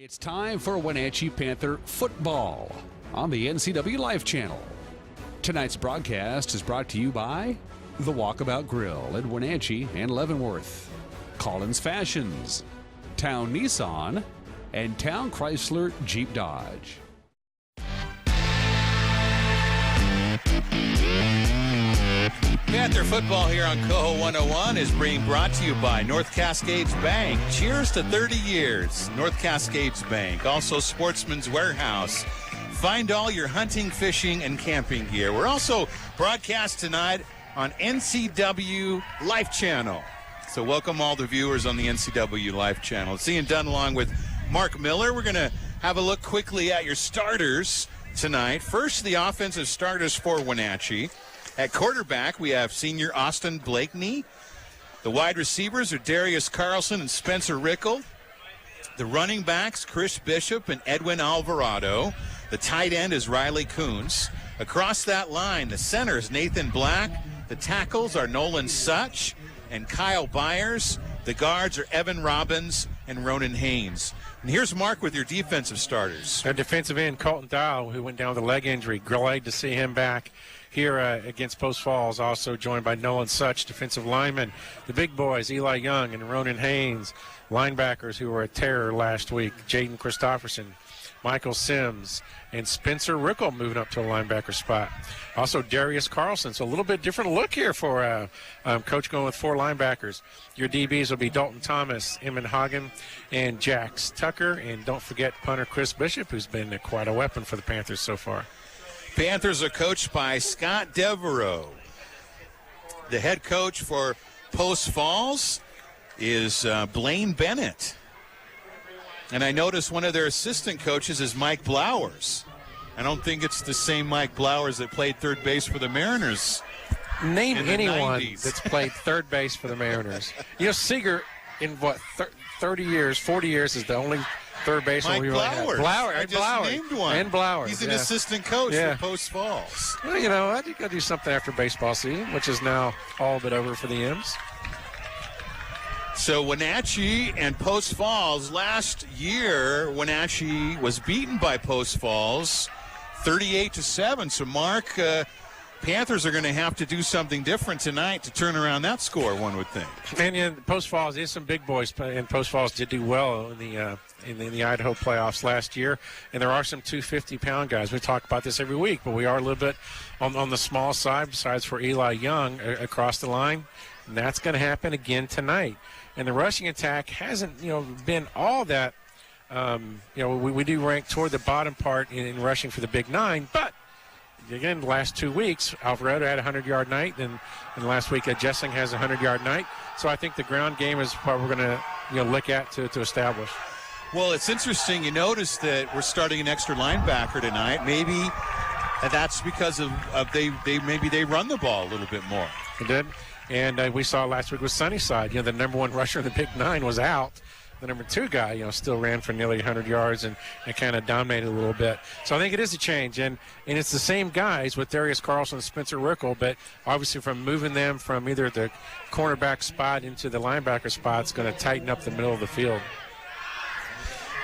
It's time for Wenatchee Panther football on the NCW Life Channel. Tonight's broadcast is brought to you by The Walkabout Grill at Wenatchee and Leavenworth, Collins Fashions, Town Nissan, and Town Chrysler Jeep Dodge. Panther football here on Coho 101 is being brought to you by North Cascades Bank. Cheers to 30 years. North Cascades Bank. Also Sportsman's Warehouse. Find all your hunting, fishing, and camping gear. We're also broadcast tonight on NCW Life Channel. So welcome all the viewers on the NCW Life Channel. It's Ian Dunn along with Mark Miller. We're going to have a look quickly at your starters tonight. First, the offensive starters for Wenatchee. At quarterback, we have senior Austin Blakeney. The wide receivers are Darius Carlson and Spencer Rickle. The running backs, Chris Bishop and Edwin Alvarado. The tight end is Riley Coons. Across that line, the center is Nathan Black. The tackles are Nolan Such and Kyle Byers. The guards are Evan Robbins and Ronan Haynes. And here's Mark with your defensive starters. Our defensive end, Colton Dial, who went down with a leg injury. Glad to see him back here against Post Falls, also joined by Nolan Such, defensive lineman. The big boys, Eli Young and Ronan Haynes, linebackers who were a terror last week, Jaden Christopherson, Michael Sims, and Spencer Rickle moving up to a linebacker spot. Also Darius Carlson, so a little bit different look here for Coach going with 4 linebackers. Your DBs will be Dalton Thomas, Eamon Hagen, and Jax Tucker, and don't forget punter Chris Bishop, who's been quite a weapon for the Panthers so far. Panthers are coached by Scott Devereaux. The head coach for Post Falls is Blaine Bennett. And I noticed one of their assistant coaches is Mike Blowers. I don't think it's the same Mike Blowers that played third base for the Mariners. Name anyone 90s. that's played third base for the Mariners. You know, Seager, in 30 years, 40 years, is the only third baseman Mike we really had. Blowers. I just Blowers. named one. And Blowers. He's an assistant coach for Post Falls. Well, you know, I think I'll do something after baseball season, which is now all but over for the M's. So Wenatchee and Post Falls, last year, Wenatchee was beaten by Post Falls 38-7. So, Mark, Panthers are going to have to do something different tonight to turn around that score, one would think. And in Post Falls, there's some big boys, and Post Falls did do well in the Idaho playoffs last year. And there are some 250-pound guys. We talk about this every week, but we are a little bit on the small side, besides for Eli Young across the line. And that's going to happen again tonight. And the rushing attack hasn't, been all that. We do rank toward the bottom part in rushing for the Big Nine, but again, the last 2 weeks, Alvarado had a 100-yard night, and last week Jessing has a 100-yard night. So I think the ground game is what we're going to look at to establish. Well, it's interesting. You notice that we're starting an extra linebacker tonight. Maybe that's because of maybe they run the ball a little bit more. They did. And we saw last week with Sunnyside, the number 1 rusher in the Big Nine was out. The number 2 guy, still ran for nearly 100 yards and kind of dominated a little bit. So I think it is a change. And it's the same guys with Darius Carlson and Spencer Rickle, but obviously from moving them from either the cornerback spot into the linebacker spot, it's going to tighten up the middle of the field.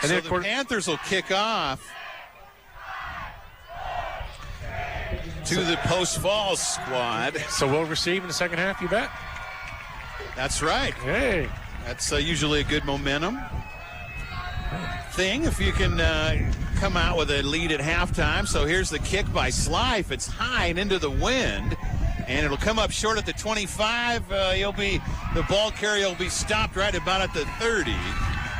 And so the Panthers will kick off to the Post Falls squad. So we'll receive in the second half, you bet? That's right. Hey. That's usually a good momentum thing if you can come out with a lead at halftime. So here's the kick by Slife. It's high and into the wind, and it'll come up short at the 25. The ball carrier will be stopped right about at the 30.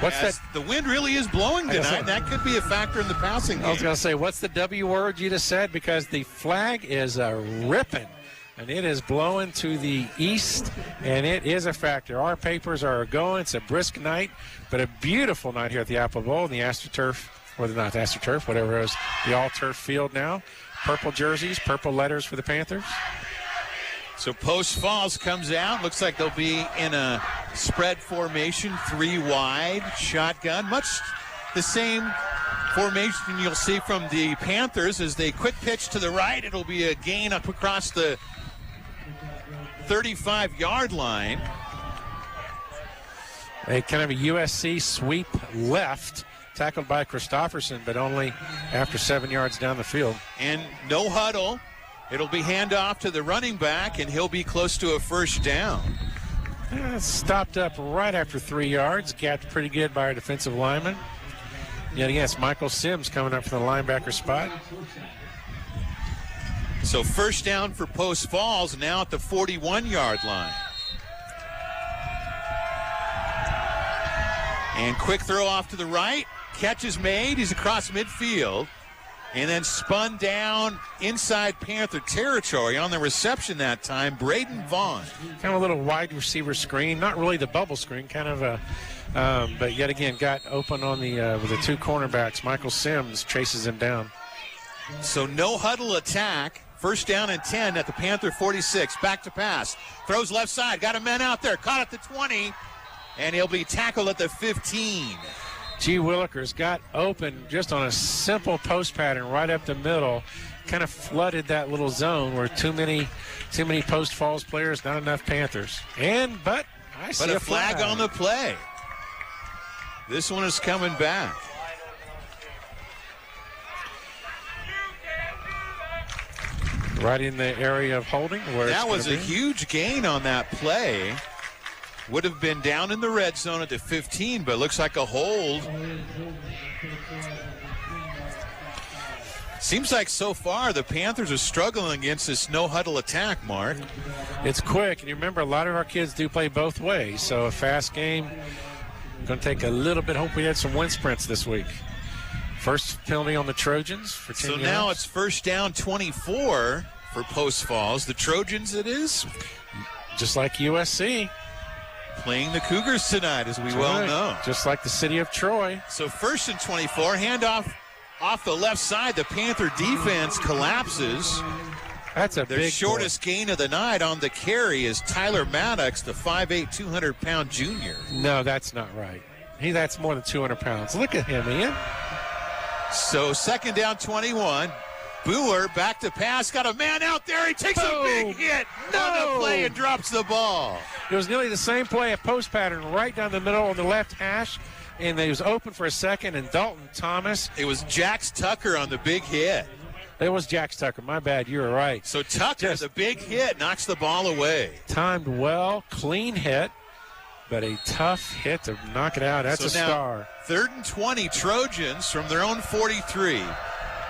What's that? The wind really is blowing tonight. That could be a factor in the passing game. I was going to say, what's the W word you just said? Because the flag is ripping. And it is blowing to the east, and it is a factor. Our papers are going. It's a brisk night, but a beautiful night here at the Apple Bowl and the AstroTurf, or not the AstroTurf, whatever it is, the all-turf field now. Purple jerseys, purple letters for the Panthers. So Post Falls comes out. Looks like they'll be in a spread formation, 3 wide, shotgun. Much the same formation you'll see from the Panthers as they quick pitch to the right. It'll be a gain up across the 35-yard line. A kind of a USC sweep left tackled by Christopherson, but only after 7 yards down the field. And no huddle. It'll be handoff to the running back, and he'll be close to a first down. Stopped up right after 3 yards. Gapped pretty good by our defensive lineman. Yet again, it's Michael Sims coming up from the linebacker spot. So first down for Post Falls, now at the 41-yard line. And quick throw off to the right. Catch is made. He's across midfield. And then spun down inside Panther territory on the reception that time, Braden Vaughn. Kind of a little wide receiver screen. Not really the bubble screen, kind of a, but yet again got open on the with the two cornerbacks. Michael Sims chases him down. So no huddle attack. First down and 10 at the Panther 46. Back to pass. Throws left side. Got a man out there. Caught at the 20. And he'll be tackled at the 15. G. Willikers got open just on a simple post pattern right up the middle. Kind of flooded that little zone where too many Post Falls players, not enough Panthers. But I see a flag on the play. This one is coming back. Right in the area of holding. Where that was a huge gain on that play. Would have been down in the red zone at the 15, but looks like a hold. Seems like so far the Panthers are struggling against this no-huddle attack, Mark. It's quick, and you remember a lot of our kids do play both ways, so a fast game. Going to take a little bit. Hope we had some wind sprints this week. First penalty on the Trojans for 10 yards. So now it's first down 24 for Post Falls. The Trojans it is. Just like USC. Playing the Cougars tonight, as we well know. Just like the city of Troy. So first and 24, handoff off the left side. The Panther defense collapses. That's a Their big shortest gain of the night on the carry is Tyler Maddox, the 5'8", 200-pound junior. No, that's not right. That's more than 200 pounds. Look at him, Ian. So second down 21. Boer back to pass. Got a man out there. He takes a big hit on the play and drops the ball. It was nearly the same play, a post pattern right down the middle on the left hash. And he was open for a second, and Dalton Thomas. It was Jax Tucker on the big hit. It was Jax Tucker. My bad. You were right. So Tucker, the big hit, knocks the ball away. Timed well, clean hit, but a tough hit to knock it out. That's a star. Third and 20, Trojans from their own 43.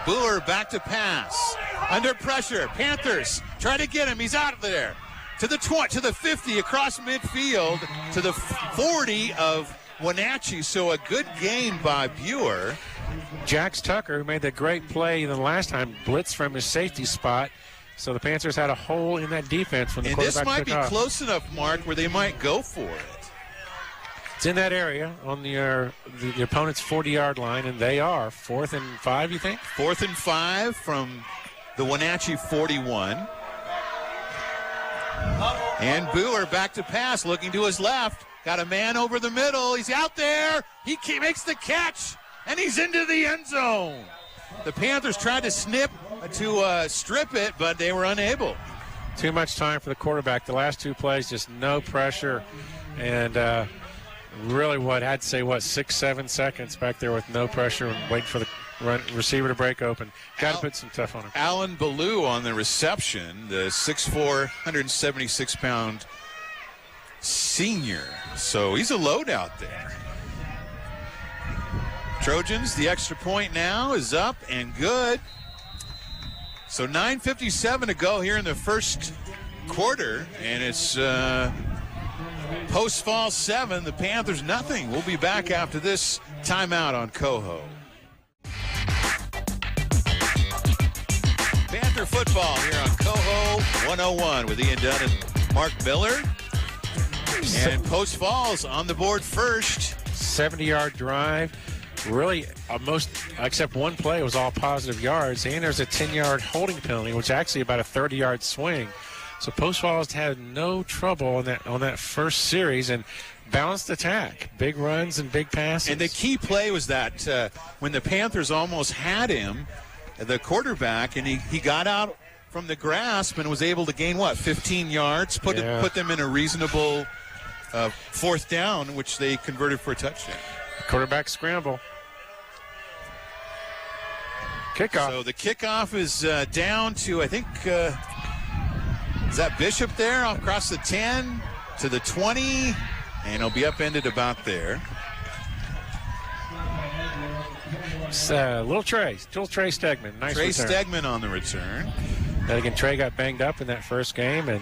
Boer back to pass. Under pressure. Panthers try to get him. He's out of there. To the 20, to the 50, across midfield, to the 40 of Wenatchee. So a good game by Boer. Jax Tucker, who made that great play the last time, blitzed from his safety spot. So the Panthers had a hole in that defense when the quarterback took off. And this might be close enough, Mark, where they might go for it. It's in that area on the opponent's 40-yard line, and they are 4th and 5, you think? 4th and 5 from the Wenatchee 41. And Boer back to pass, looking to his left. Got a man over the middle. He's out there. He makes the catch, and he's into the end zone. The Panthers tried to strip it, but they were unable. Too much time for the quarterback. The last two plays, just no pressure, and really I'd say 6-7 seconds back there with no pressure and waiting for the receiver to break open. Got to put some tough on him. Alan Ballou on the reception, the 6'4", 176-pound senior. So he's a load out there. Trojans, the extra point now is up and good. So 9:57 to go here in the first quarter, and it's Post Falls 7, the Panthers nothing. We'll be back after this timeout on Coho. Panther football here on Coho 101 with Ian Dunn and Mark Miller. And Post Falls on the board first. 70-yard drive. Really, most except one play was all positive yards, and there's a 10-yard holding penalty, which is actually about a 30-yard swing. So Post Falls had no trouble on that first series and balanced attack, big runs and big passes. And the key play was that when the Panthers almost had him, the quarterback, and he got out from the grasp and was able to gain 15 yards, put them in a reasonable fourth down, which they converted for a touchdown. Quarterback scramble. Kickoff. So the kickoff is down to, I think, is that Bishop there across the 10 to the 20, and it'll be upended about there. Little Trey Stegman. Nice Trey return. Stegman on the return. And again, Trey got banged up in that first game, and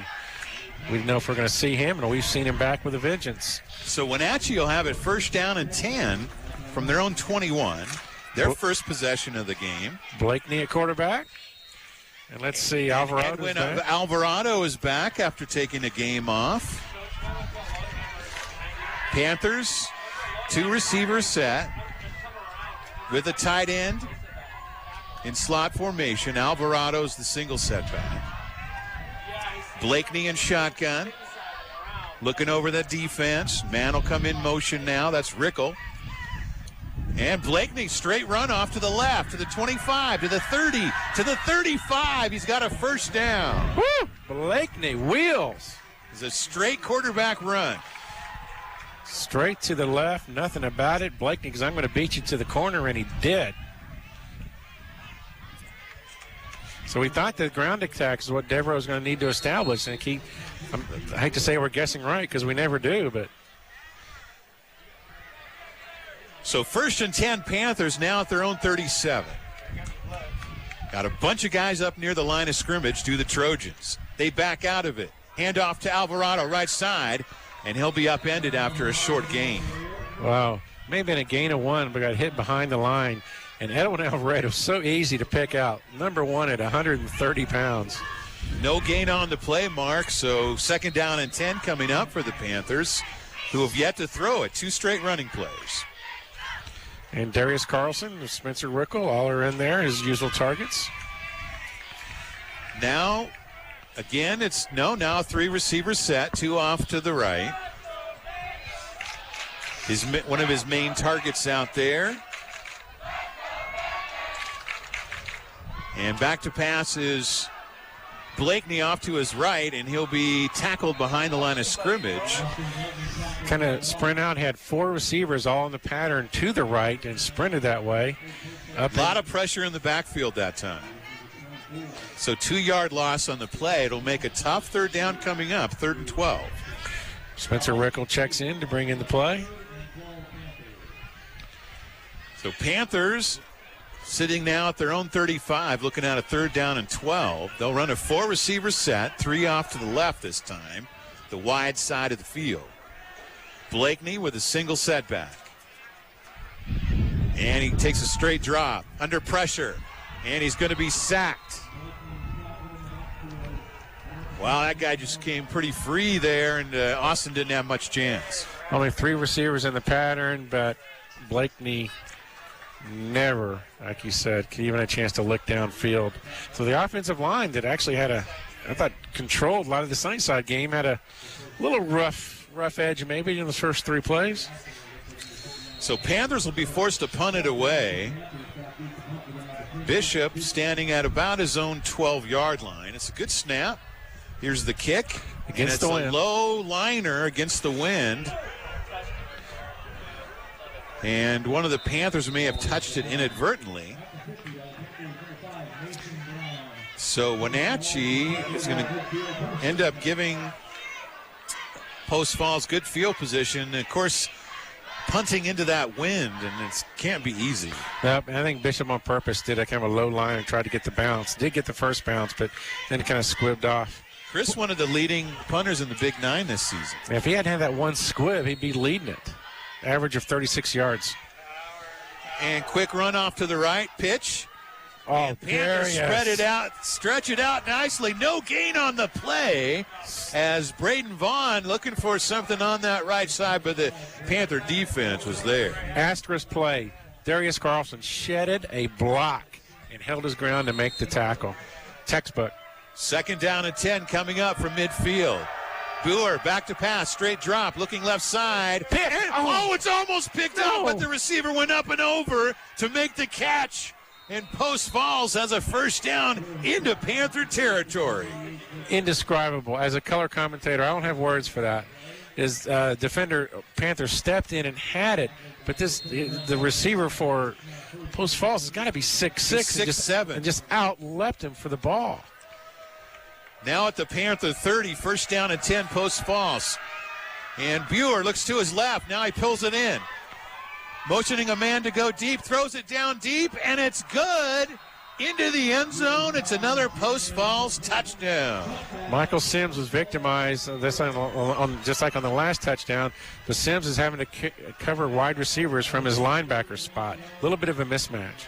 we didn't know if we're going to see him, and we've seen him back with a vengeance. So Wenatchee will have it first down and 10 from their own 21. Their first possession of the game. Blakeney at quarterback. And let's see, Alvarado Edwin is back. Alvarado is back after taking a game off. Panthers, 2 receivers set with a tight end in slot formation. Alvarado's the single setback. Blakeney in shotgun. Looking over the defense. Man will come in motion now. That's Rickle. And Blakeney, straight run off to the left, to the 25, to the 30, to the 35. He's got a first down. Woo! Blakeney, wheels. It's a straight quarterback run. Straight to the left, nothing about it. Blakeney, because I'm going to beat you to the corner, and he did. So we thought the ground attack is what Devereaux is going to need to establish. And I hate to say we're guessing right because we never do, but. So first and 10 Panthers now at their own 37. Got a bunch of guys up near the line of scrimmage to the Trojans. They back out of it. Hand off to Alvarado right side, and he'll be upended after a short gain. Wow. May have been a gain of 1, but got hit behind the line. And Edwin Alvarado was so easy to pick out. Number 1 at 130 pounds. No gain on the play, Mark. So second down and 10 coming up for the Panthers, who have yet to throw it. 2 straight running plays. And Darius Carlson and Spencer Rickle all are in there, his usual targets. Now, again, now 3 receivers set, 2 off to the right. One of his main targets out there. And back to pass is Blakeney off to his right, and he'll be tackled behind the line of scrimmage. Kind of sprint out, had 4 receivers all in the pattern to the right and sprinted that way. A lot of pressure in the backfield that time. So 2-yard loss on the play. It'll make a tough third down coming up, 3rd and 12. Spencer Rickle checks in to bring in the play. So Panthers sitting now at their own 35, looking at a 3rd down and 12. They'll run a 4 receiver set, 3 off to the left this time, the wide side of the field. Blakeney with a single setback. And he takes a straight drop under pressure, and he's going to be sacked. Wow, that guy just came pretty free there, and Austin didn't have much chance. Only 3 receivers in the pattern, but Blakeney never, like you said, even a chance to look downfield. So the offensive line that actually had I thought controlled a lot of the Sunnyside game, had a little rough edge maybe in the first 3 plays. So Panthers will be forced to punt it away. Bishop standing at about his own 12-yard line. It's a good snap. Here's the kick. Against the wind. It's a low liner against the wind. And one of the Panthers may have touched it inadvertently. So Wenatchee is going to end up giving Post Falls good field position. And of course, punting into that wind, and it can't be easy. Yep, I think Bishop on purpose did a kind of a low line and tried to get the bounce. Did get the first bounce, but then it kind of squibbed off. Chris, one of the leading punters in the Big Nine this season. If he hadn't had that one squib, he'd be leading it. Average of 36 yards. And quick run off to the right, pitch. Oh, and Panthers stretch it out nicely. No gain on the play as Braden Vaughn looking for something on that right side, but the Panther defense was there. Asterisk play. Darius Carlson shedded a block and held his ground to make the tackle. Textbook. Second down and 10 coming up from midfield. Boer back to pass, straight drop, looking left side. It's almost picked up, but the receiver went up and over to make the catch. And Post Falls has a first down into Panther territory. Indescribable. As a color commentator, I don't have words for that. is defender Panther stepped in and had it, but the receiver for Post Falls has got to be 6'6", 6'7", and just out-leapt him for the ball. Now at the Panther 30, first down and 10, Post Falls. And Buer looks to his left. Now he pulls it in. Motioning a man to go deep, throws it down deep, and it's good. Into the end zone. It's another Post Falls touchdown. Michael Sims was victimized this just like on the last touchdown, but Sims is having to cover wide receivers from his linebacker spot. A little bit of a mismatch.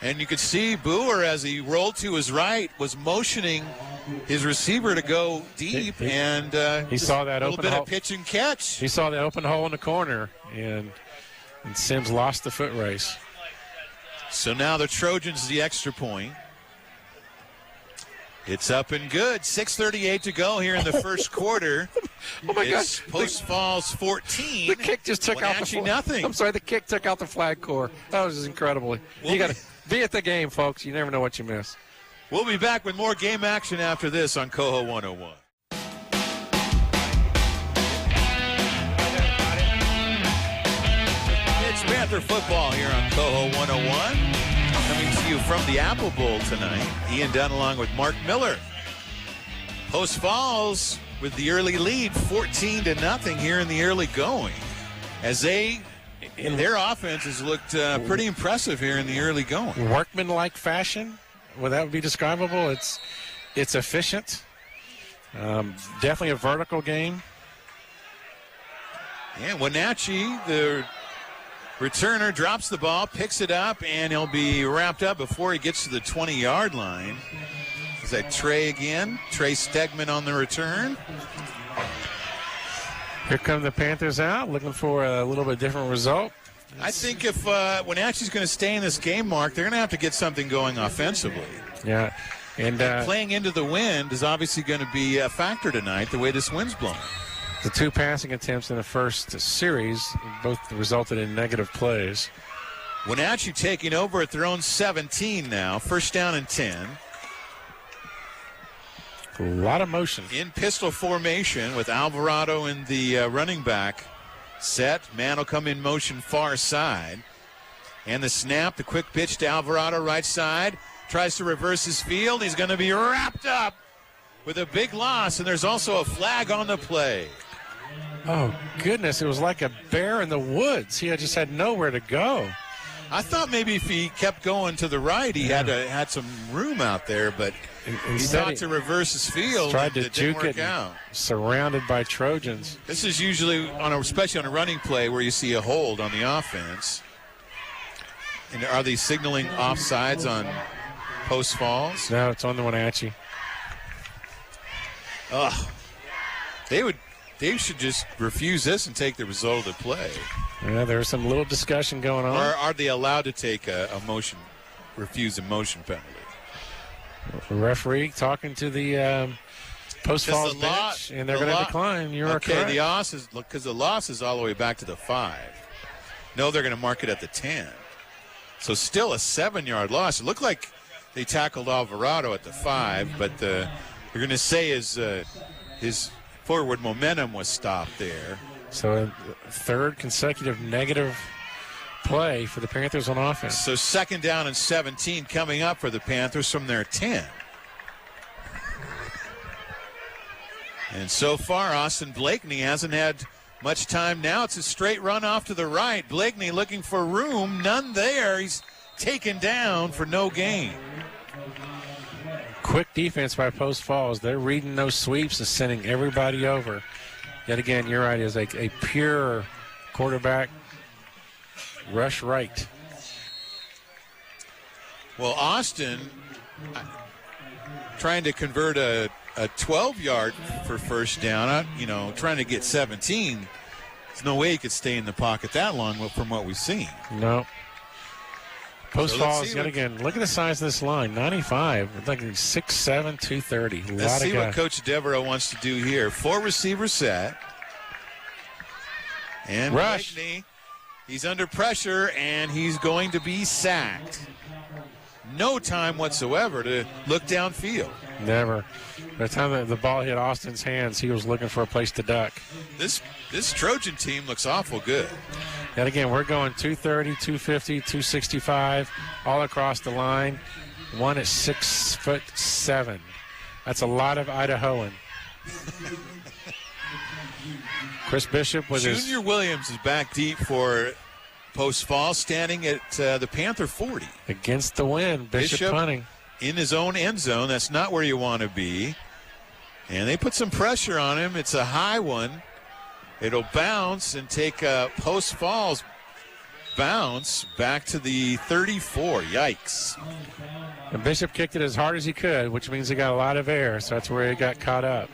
And you could see Buer, as he rolled to his right, was motioning his receiver to go deep, and he saw that little open bit hole. of pitch and catch. He saw the open hole in the corner, and Sims lost the foot race. So now the Trojans the extra point. It's up and good. 6:38 to go here in the first quarter. Oh my It's gosh! Post Falls 14. The kick just took out the flag. Nothing. I'm sorry, the kick took out the flag core. That was just incredible. You got to be at the game, folks. You never know what you miss. We'll be back with more game action after this on Coho 101. It's Panther football here on Coho 101. Coming to you from the Apple Bowl tonight. Ian Dunn along with Mark Miller. Post Falls with the early lead, 14-0 here in the early going. As their offense has looked pretty impressive here in the early going. Workman-like fashion, well, that would be describable. It's efficient. Definitely a vertical game. And Wenatchee, the returner, drops the ball, picks it up, and he'll be wrapped up before he gets to the 20-yard line. Is that Trey again? Trey Stegman on the return. Here come the Panthers out, looking for a little bit different result. I think if Wenatchee's going to stay in this game, Mark, they're going to have to get something going offensively. Yeah. And playing into the wind is obviously going to be a factor tonight, the way this wind's blowing. the two passing attempts in the first series both resulted in negative plays. Wenatchee taking over at their own 17 now. First down and 10. A lot of motion. In pistol formation with Alvarado in the running back set. Man will come in motion far side. And the snap, the quick pitch to Alvarado right side. Tries to reverse his field. He's going to be wrapped up with a big loss. And there's also a flag on the play. Oh, goodness. It was like a bear in the woods. He just had nowhere to go. I thought maybe if he kept going to the right, he had some room out there, but he thought to reverse his field. Tried to juke it, out. Surrounded by Trojans. This is usually especially on a running play where you see a hold on the offense. And are they signaling offsides on Post Falls? No, it's on the Wenatchee. They should just refuse this and take the result of the play. Yeah, there's some little discussion going on. Or are they allowed to take refuse a motion penalty? The referee talking to the Post Falls bench, and they're going to decline. You're correct. Because the loss is all the way back to the 5. No, they're going to mark it at the 10. So still a 7-yard loss. It looked like they tackled Alvarado at the 5, but they're going to say his forward momentum was stopped there. So third consecutive negative play for the Panthers on offense. So second down and 17 coming up for the Panthers from their 10. And so far, Austin Blakeney hasn't had much time now. It's a straight run off to the right. Blakeney looking for room. None there. He's taken down for no gain. Quick defense by Post Falls. They're reading those sweeps and sending everybody over. Yet again, you're right, is a pure quarterback rush right. Well, Austin trying to convert a 12-yard for first down, trying to get 17. There's no way he could stay in the pocket that long from what we've seen. No. Post Falls, yet again, look at the size of this line, 95. It's like 6'7", 230. Let's see what Coach Devereaux wants to do here. 4 receiver set. And rush. Blakeney, he's under pressure, and he's going to be sacked. No time whatsoever to look downfield. Never. By the time the ball hit Austin's hands, he was looking for a place to duck. This Trojan team looks awful good. And again, we're going 230, 250, 265 all across the line. One at 6'7". That's a lot of Idahoan. Chris Bishop with Junior Williams is back deep for Post Falls, standing at the Panther 40. Against the wind, Bishop punting. In his own end zone. That's not where you want to be. And they put some pressure on him. It's a high one. It'll bounce and take a Post Falls bounce back to the 34. Yikes. And Bishop kicked it as hard as he could, which means he got a lot of air, so that's where he got caught up.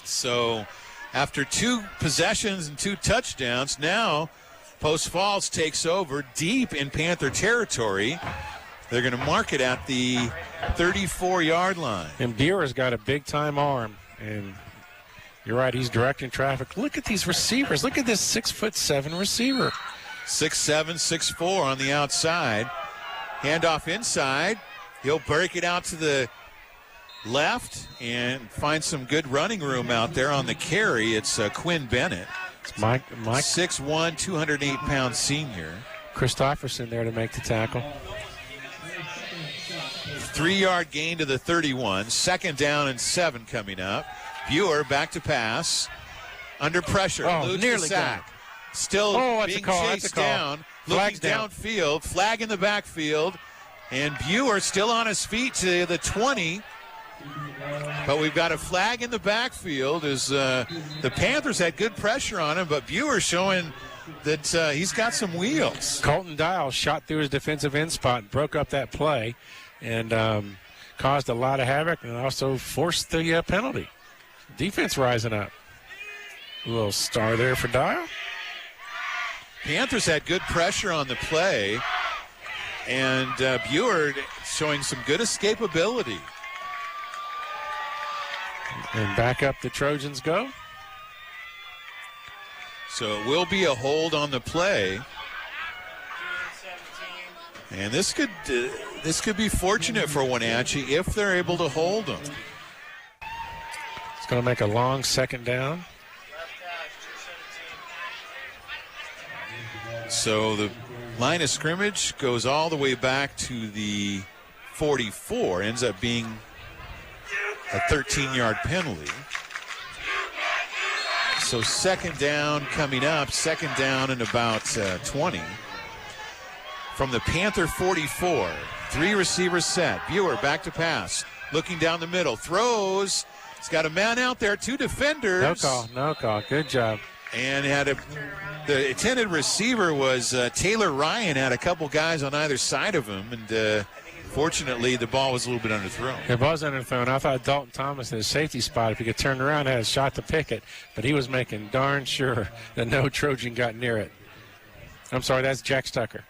So after 2 possessions and 2 touchdowns, now Post Falls takes over deep in Panther territory. They're going to mark it at the 34-yard line. And Buer's got a big-time arm. And you're right, he's directing traffic. Look at these receivers. Look at this 6'7" receiver. 6'7", 6'4" on the outside. Handoff inside. He'll break it out to the left and find some good running room out there on the carry. It's Quinn Bennett. It's Mike 6'1", 208-pound senior. Christopherson there to make the tackle. 3-yard gain to the 31. 2nd down and 7 coming up. Buer back to pass. Under pressure. Oh, nearly sack. Still being chased down. Looking downfield. Flag in the backfield. And Buer still on his feet to the 20. But we've got a flag in the backfield as the Panthers had good pressure on him, but Buer showing that he's got some wheels. Colton Dial shot through his defensive end spot and broke up that play and caused a lot of havoc and also forced the penalty. Defense rising up. A little star there for Dial. Panthers had good pressure on the play, and Buer showing some good escapability. And back up the Trojans go. So it will be a hold on the play. And this could be fortunate for Wenatchee if they're able to hold them. It's going to make a long 2nd down. So the line of scrimmage goes all the way back to the 44. Ends up being a 13-yard penalty. So 2nd down coming up. 2nd down and about 20. From the Panther 44. 3 receivers set. Buer back to pass. Looking down the middle. Throws. He's got a man out there. 2 defenders. No call. Good job. And the intended receiver was Taylor Ryan. Had a couple guys on either side of him. And fortunately, the ball was a little bit underthrown. It was underthrown. I thought Dalton Thomas in his safety spot, if he could turn around, had a shot to pick it. But he was making darn sure that no Trojan got near it. I'm sorry, that's Jack Stucker.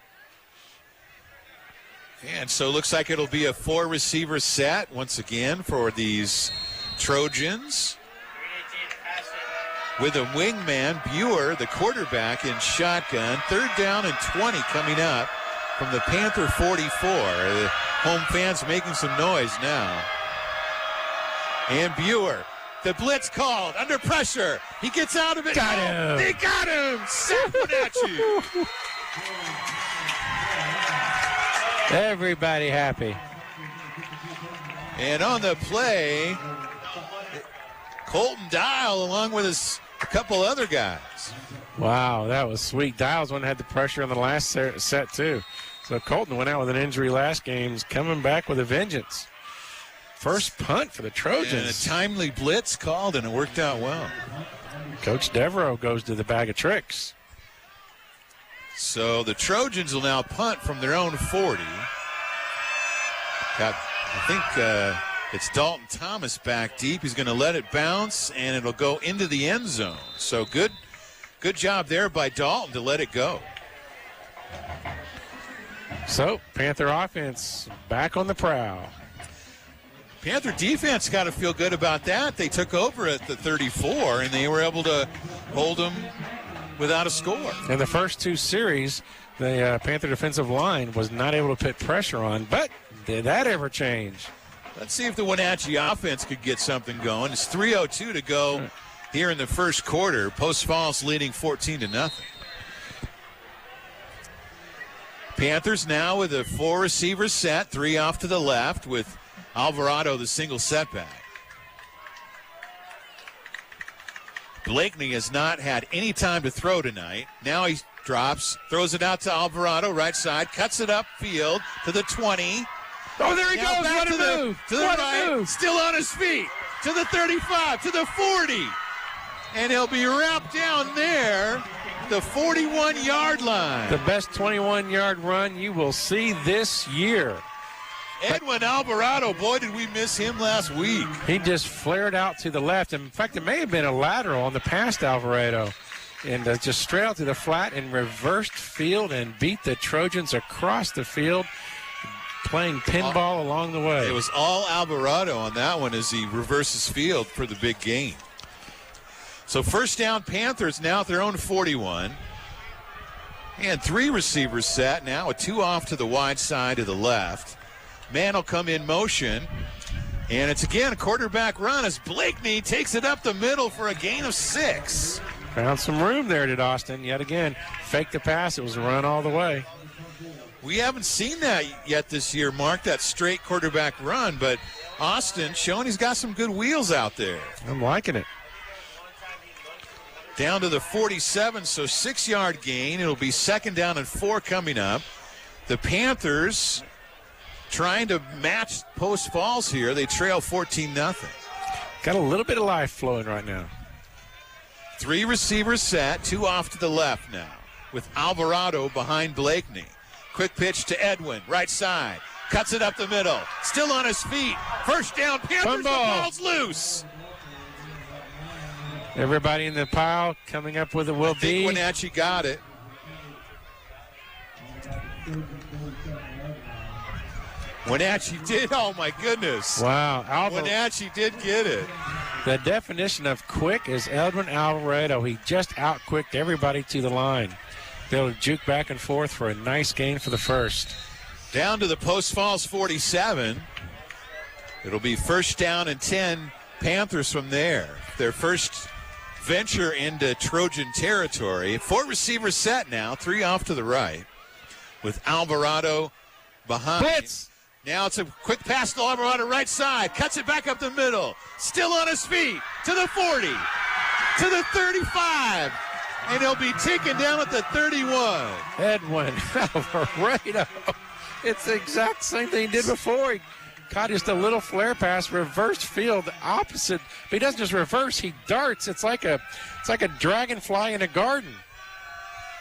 And so it looks like it'll be a 4-receiver set once again for these Trojans. With a wingman, Buer, the quarterback, in shotgun. 3rd down and 20 coming up from the Panther 44. The home fans making some noise now. And Buer, the blitz called, under pressure. He gets out of it. Got him. They got him. Wenatchee. Everybody happy. And on the play, Colton Dial along with a couple other guys. Wow, that was sweet. Dial's one had the pressure on the last set too. So Colton went out with an injury last game. He's coming back with a vengeance. First punt for the Trojans. And a timely blitz called, and it worked out well. Coach Devereaux goes to the bag of tricks. So the Trojans will now punt from their own 40. I think it's Dalton Thomas back deep. He's going to let it bounce, and it'll go into the end zone. So good job there by Dalton to let it go. So Panther offense back on the prowl. Panther defense got to feel good about that. They took over at the 34, and they were able to hold them without a score. In the first 2 series, the Panther defensive line was not able to put pressure on, but did that ever change? Let's see if the Wenatchee offense could get something going. It's 3:02 to go here in the first quarter. Post Falls leading 14-0. Panthers now with a 4-receiver set, 3 off to the left with Alvarado the single setback. Blakeney has not had any time to throw tonight. Now he drops, throws it out to Alvarado, right side, cuts it upfield to the 20. Oh, there he Now goes. back What a move. to the What right, a move. still on his feet, to the 35, to the 40. And he'll be wrapped down there, the 41-yard line. The best 21-yard run you will see this year. Edwin Alvarado, boy, did we miss him last week. He just flared out to the left. In fact, it may have been a lateral on the past Alvarado. And just straight out to the flat and reversed field and beat the Trojans across the field, playing pinball along the way. It was all Alvarado on that one as he reverses field for the big gain. So first down, Panthers now at their own 41. And 3 receivers set now, with 2 off to the wide side to the left. Man will come in motion. And it's again a quarterback run as Blakeney takes it up the middle for a gain of 6. Found some room there, did Austin. Yet again, faked the pass. It was a run all the way. We haven't seen that yet this year, Mark, that straight quarterback run. But Austin showing he's got some good wheels out there. I'm liking it. Down to the 47, so 6-yard gain. It'll be second down and 4 coming up. The Panthers trying to match Post Falls here. They trail 14-0. Got a little bit of life flowing right now. 3 receivers set, 2 off to the left now, with Alvarado behind Blakeney. Quick pitch to Edwin, right side. Cuts it up the middle. Still on his feet. First down, Panthers, the ball's loose. Everybody in the pile coming up with a will I think be. Wenatchee got it. Wenatchee did. Oh, my goodness. Wow. Wenatchee did get it. The definition of quick is Edwin Alvarado. He just out-quicked everybody to the line. They'll juke back and forth for a nice gain for the first. Down to the Post Falls 47. It'll be first down and 10 Panthers from there. Their first venture into Trojan territory. 4 receivers set now, 3 off to the right, with Alvarado behind. Blitz! Now it's a quick pass to Alvarado, right side. Cuts it back up the middle. Still on his feet. To the 40. To the 35. And he'll be taken down at the 31. Edwin Alvarado. It's the exact same thing he did before. He caught just a little flare pass, reverse field, opposite. But he doesn't just reverse, he darts. It's like a dragonfly in a garden.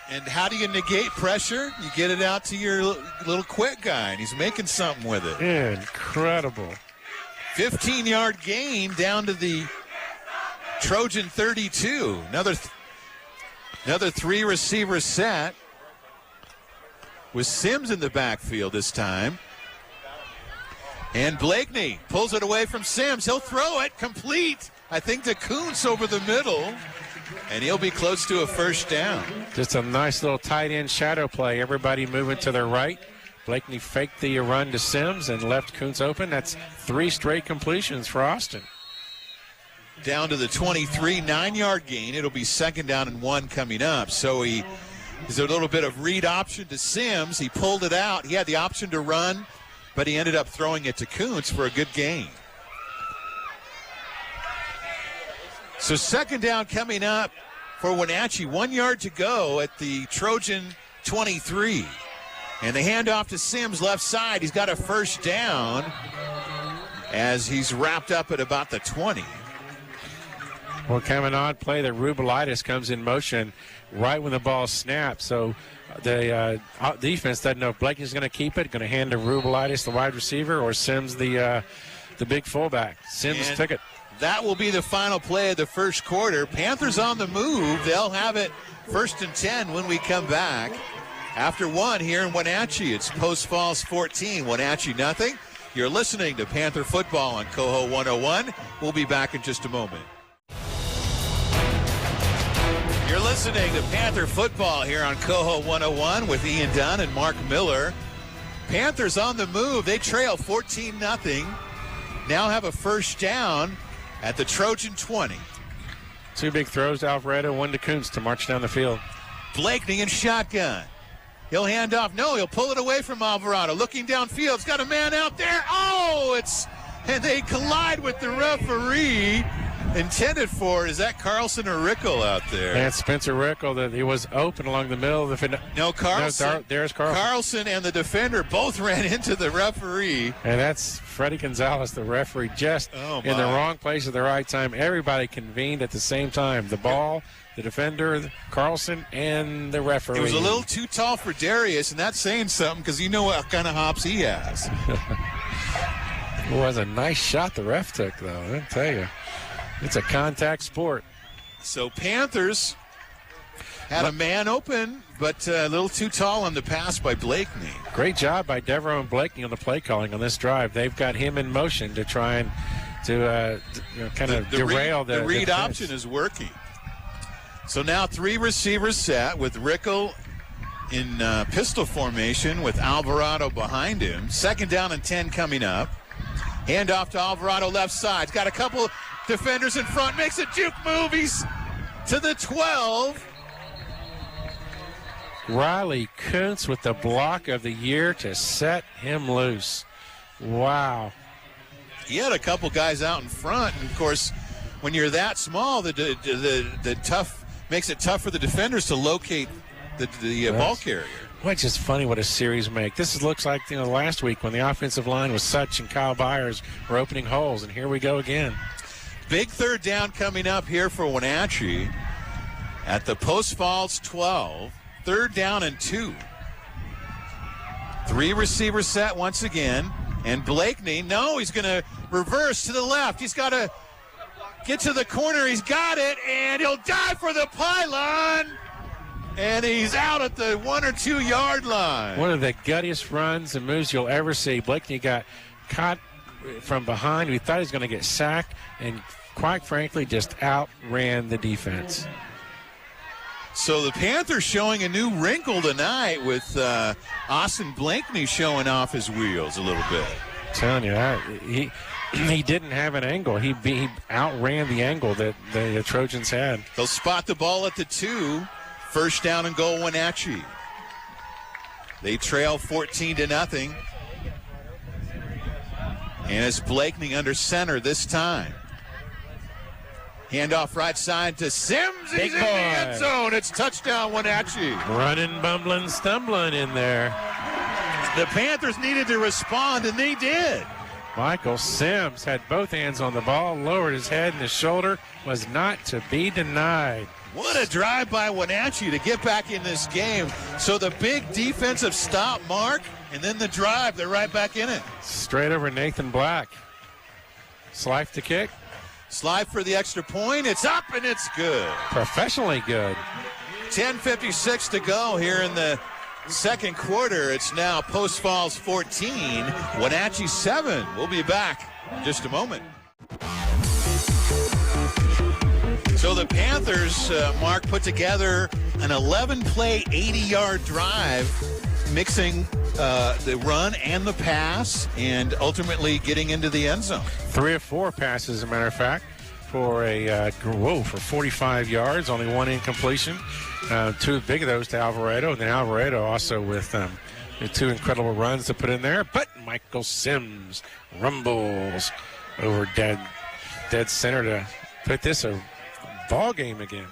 And how do you negate pressure? You get it out to your little quick guy, and he's making something with it. Incredible. 15-yard gain down to the Trojan 32. Another 3 receiver set with Sims in the backfield this time. And Blakeney pulls it away from Sims. He'll throw it complete, I think, to Kuntz over the middle. And he'll be close to a first down. Just a nice little tight end shadow play. Everybody moving to their right. Blakeney faked the run to Sims and left Kuntz open. That's 3 straight completions for Austin. Down to the 23, 9-yard gain. It'll be second down and 1 coming up. So there's a little bit of read option to Sims. He pulled it out. He had the option to run, but he ended up throwing it to Kuntz for a good gain. So second down coming up for Wenatchee. 1 yard to go at the Trojan 23. And the handoff to Sims left side. He's got a first down as he's wrapped up at about the 20. Well, kind of an odd play that Rubilitis comes in motion right when the ball snaps. So the defense doesn't know if Blakeney's going to keep it, going to hand to Rubilitis, the wide receiver, or Sims, the big fullback. Sims took it. That will be the final play of the first quarter. Panthers on the move. They'll have it first and 10 when we come back. After 1 here in Wenatchee, it's Post Falls 14, Wenatchee nothing. You're listening to Panther Football on Coho 101. We'll be back in just a moment. You're listening to Panther Football here on Coho 101 with Ian Dunn and Mark Miller. Panthers on the move. They trail 14-0. now have a first down at the Trojan 20. Two big throws to Alvarado, one to Kuntz to march down the field. Blakeney in shotgun. He'll hand off. No, he'll pull it away from Alvarado. Looking downfield. He's got a man out there. Oh, and they collide with the referee. Intended for, is that Carlson or Rickle out there? And Spencer Rickle, that he was open along the middle of the field. No, Carlson. No, there's Carlson. Carlson and the defender both ran into the referee. And that's Freddie Gonzalez, the referee, just in the wrong place at the right time. Everybody convened at the same time. The ball, the defender, Carlson, and the referee. It was a little too tall for Darius, and that's saying something because you know what kind of hops he has. It was a nice shot the ref took, though, I'll tell you. It's a contact sport. So Panthers had a man open, but a little too tall on the pass by Blakeney. Great job by Devereaux and Blakeney on the play calling on this drive. They've got him in motion to try and derail the read option is working. So now three receivers set with Rickle in pistol formation with Alvarado behind him. 2nd down and 10 coming up. Hand off to Alvarado left side. He's got a couple defenders in front. Makes a juke move. He's to the 12. Riley Kuntz with the block of the year to set him loose. Wow. He had a couple guys out in front. And, of course, when you're that small, the tough makes it tough for the defenders to locate the ball carrier. Well, it's just funny what a series make. This looks like last week when the offensive line was Such and Kyle Byers were opening holes, and here we go again. Big 3rd down coming up here for Wenatchee at the Post Falls 12. 3rd down and 2. 3 receivers set once again, and Blakeney, no, he's going to reverse to the left. He's got to get to the corner. He's got it, and he'll dive for the pylon. And he's out at the 1 or 2 yard line. One of the guttiest runs and moves you'll ever see. Blakeney got caught from behind. We thought he was going to get sacked, and quite frankly, just outran the defense. So the Panthers showing a new wrinkle tonight with Austin Blakeney showing off his wheels a little bit. I'm telling you, he didn't have an angle. He outran the angle that the Trojans had. They'll spot the ball at the 2. 1st down and goal, Wenatchee. They trail 14-0. And it's Blakeney under center this time. Handoff right side to Sims. He's in the end zone. It's touchdown, Wenatchee. Running, bumbling, stumbling in there. The Panthers needed to respond, and they did. Michael Sims had both hands on the ball, lowered his head, and his shoulder was not to be denied. What a drive by Wenatchee to get back in this game. So the big defensive stop, Mark, and then the drive, they're right back in it. Straight over Nathan Black. Slife to kick. Slide for the extra point. It's up and it's good. Professionally good. 10:56 to go here in the 2nd quarter. It's now Post Falls 14, Wenatchee 7. We'll be back in just a moment. So the Panthers, Mark, put together an 11-play, 80-yard drive, mixing the run and the pass, and ultimately getting into the end zone. 3 of 4 passes, as a matter of fact, for for 45 yards, only 1 incompletion. 2 big of those to Alvarado, and then Alvarado also with the 2 incredible runs to put in there. But Michael Sims rumbles over dead center to put this a ball game again.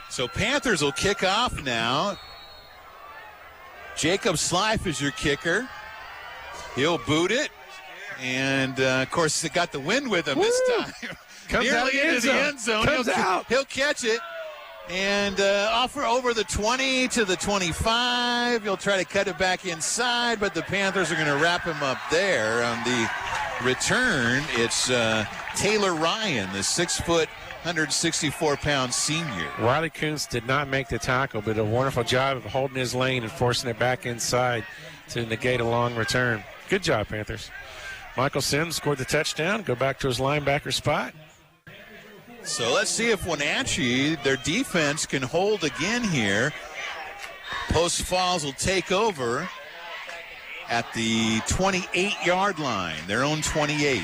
So Panthers will kick off now. Jacob Slife is your kicker. He'll boot it. And, of course, they got the wind with him this time. Comes nearly into the end zone. He'll catch it. And offer over the 20 to the 25. He'll try to cut it back inside, but the Panthers are going to wrap him up there. On the return, it's Taylor Ryan, the 6-foot, 164-pound senior. Riley Kuntz did not make the tackle, but a wonderful job of holding his lane and forcing it back inside to negate a long return. Good job, Panthers. Michael Sims scored the touchdown. Go back to his linebacker spot. So let's see if Wenatchee, their defense, can hold again here. Post Falls will take over. at the 28-yard line, their own 28.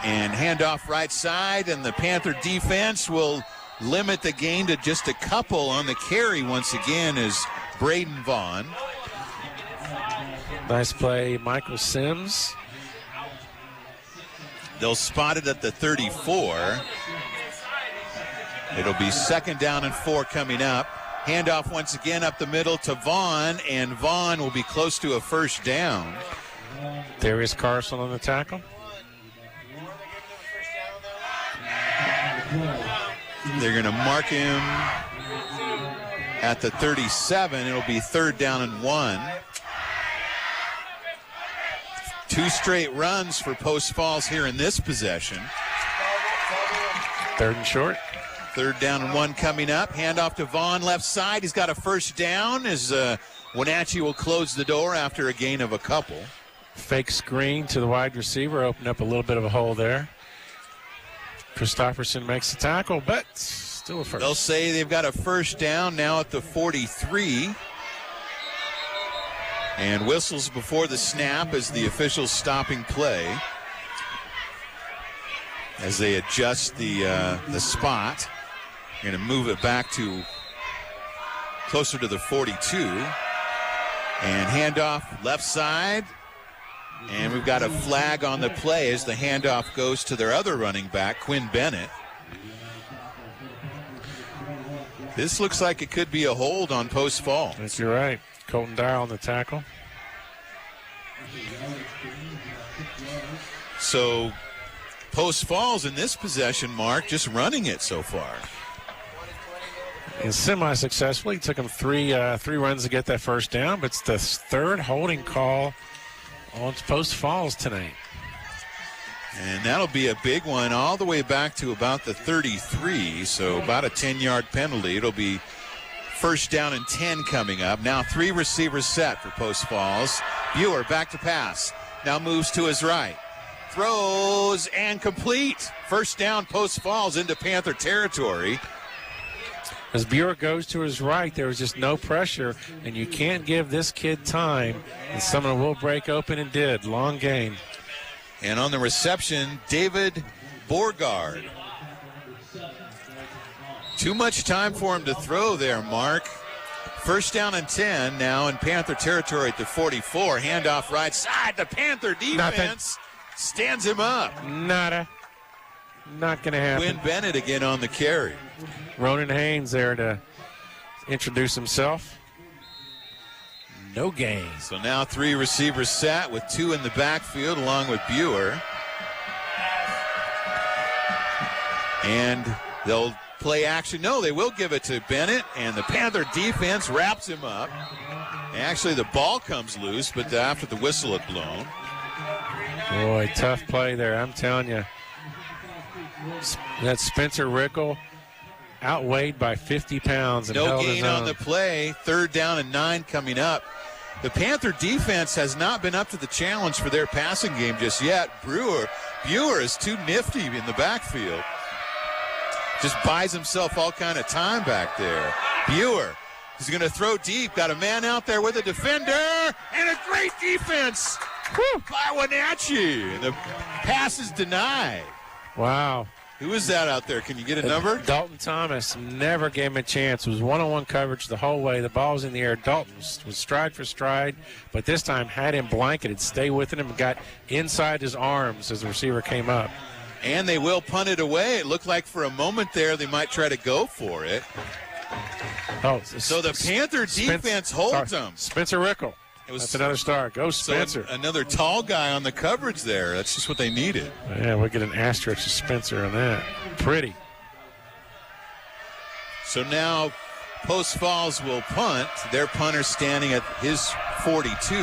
And handoff right side, and the Panther defense will limit the gain to just a couple on the carry once again as Braden Vaughn. Nice play, Michael Sims. They'll spot it at the 34. It'll be 2nd down and 4 coming up. Handoff once again up the middle to Vaughn, and Vaughn will be close to a 1st down. Darius Carson on the tackle. They're going to mark him at the 37. It'll be 3rd down and 1. 2 straight runs for Post Falls here in this possession. 3rd and short. 3rd down and 1 coming up. Handoff to Vaughn, left side. He's got a 1st down as Wenatchee will close the door after a gain of a couple. Fake screen to the wide receiver. Opened up a little bit of a hole there. Christopherson makes the tackle, but still a first. They'll say they've got a 1st down now at the 43. And whistles before the snap as the officials stopping play as they adjust the spot. Going to move it back to closer to the 42. And handoff left side. And we've got a flag on the play as the handoff goes to their other running back, Quinn Bennett. This looks like it could be a hold on Post Falls. I think you're right. Colton Dyer on the tackle. So Post Falls in this possession, Mark, just running it so far. And semi-successfully. It took them three runs to get that 1st down, but it's the 3rd holding call on Post Falls tonight. And that'll be a big one all the way back to about the 33, so about a 10-yard penalty. It'll be 1st down and 10 coming up. Now 3 receivers set for Post Falls. Buer back to pass. Now moves to his right. Throws and complete. 1st down Post Falls into Panther territory. As Buer goes to his right, there was just no pressure, and you can't give this kid time, and someone will break open and did. Long gain. And on the reception, David Borgard. Too much time for him to throw there, Mark. 1st down and 10 now in Panther territory at the 44. Handoff right side. The Panther defense stands him up. Nada. Not going to happen. Quinn Bennett again on the carry. Ronan Haynes there to introduce himself. No gain. So now 3 receivers set with 2 in the backfield along with Buer. And they'll play action. No, they will give it to Bennett, and the Panther defense wraps him up. Actually, the ball comes loose, but after the whistle had blown. Boy, tough play there, I'm telling you. That Spencer Rickle outweighed by 50 pounds and no held gain his on own. the play. 3rd down and 9 coming up. The Panther defense has not been up to the challenge for their passing game just yet. Buer is too nifty in the backfield. Just buys himself all kind of time back there. Buer is going to throw deep. Got a man out there with a defender. And a great defense by Wenatchee. And the pass is denied. Wow. Who is that out there? Can you get a number? Dalton Thomas never gave him a chance. It was one-on-one coverage the whole way. The ball was in the air. Dalton was stride for stride, but this time had him blanketed, stay with him, and got inside his arms as the receiver came up. And they will punt it away. It looked like for a moment there they might try to go for it. Oh, so the Panther defense holds them. Spencer Rickle. That's another star. Go Spencer. So another tall guy on the coverage there. That's just what they needed. Yeah, we'll get an asterisk to Spencer on that. Pretty. So now Post Falls will punt. Their punter standing at his 42.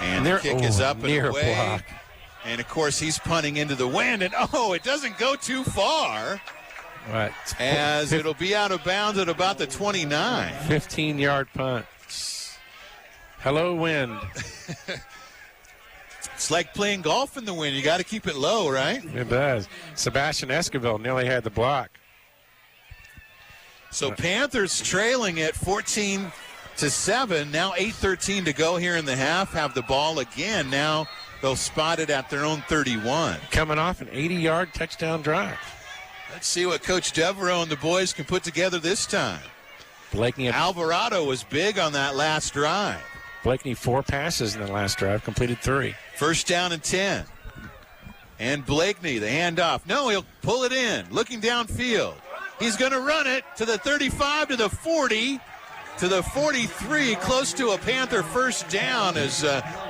And the kick is up and away. Block. And, of course, he's punting into the wind. And, it doesn't go too far. Right. As it'll be out of bounds at about the 29. 15-yard punt. Hello, wind. It's like playing golf in the wind. You got to keep it low, right? It does. Sebastian Esquivel nearly had the block. So Panthers trailing at 14-7 7. Now 8:13 to go here in the half. Have the ball again. Now they'll spot it at their own 31. Coming off an 80-yard touchdown drive. Let's see what Coach Devereaux and the boys can put together this time. Blakeney Alvarado was big on that last drive. 4 passes in the last drive, completed 3. First down and 10. And Blakeney, the handoff. No, he'll pull it in, looking downfield. He's going to run it to the 35, to the 40, to the 43, close to a Panther first down as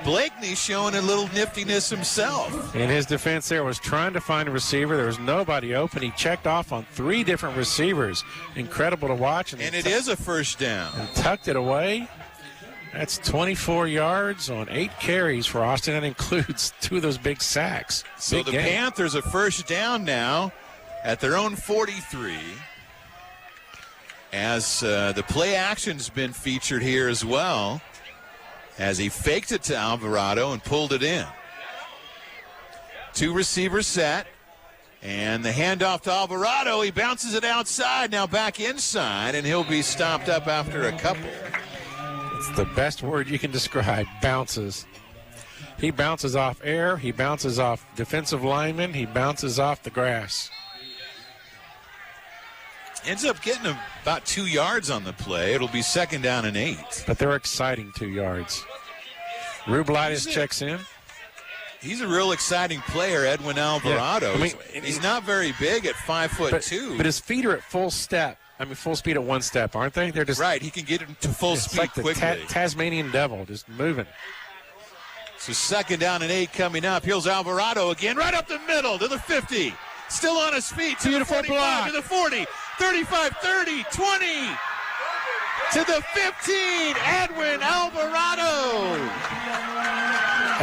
Blakeney showing a little niftiness himself. And his defense there was trying to find a receiver. There was nobody open. He checked off on 3 different receivers. Incredible to watch. And it is a first down. And tucked it away. That's 24 yards on 8 carries for Austin. That includes 2 of those big sacks. So the Panthers a first down now at their own 43. As the play action's been featured here as well, as he faked it to Alvarado and pulled it in. 2 receivers set, and the handoff to Alvarado. He bounces it outside, now back inside, and he'll be stopped up after a couple. It's the best word you can describe, bounces. He bounces off air, he bounces off defensive linemen, he bounces off the grass. Ends up getting about 2 yards on the play. It'll be second down and 8. But they're exciting 2 yards. Rublitis checks in. He's a real exciting player, Edwin Alvarado. Yeah. He's not very big at 5'2". But his feet are at full step. Full speed at 1 step, aren't they? They're just right. He can get it to full speed like quickly. The Tasmanian devil, just moving. So second down and 8 coming up. Here's Alvarado again, right up the middle to the 50. Still on his feet to Beautiful the 45, block. to the 40, 35, 30, 20, to the 15. Edwin Alvarado.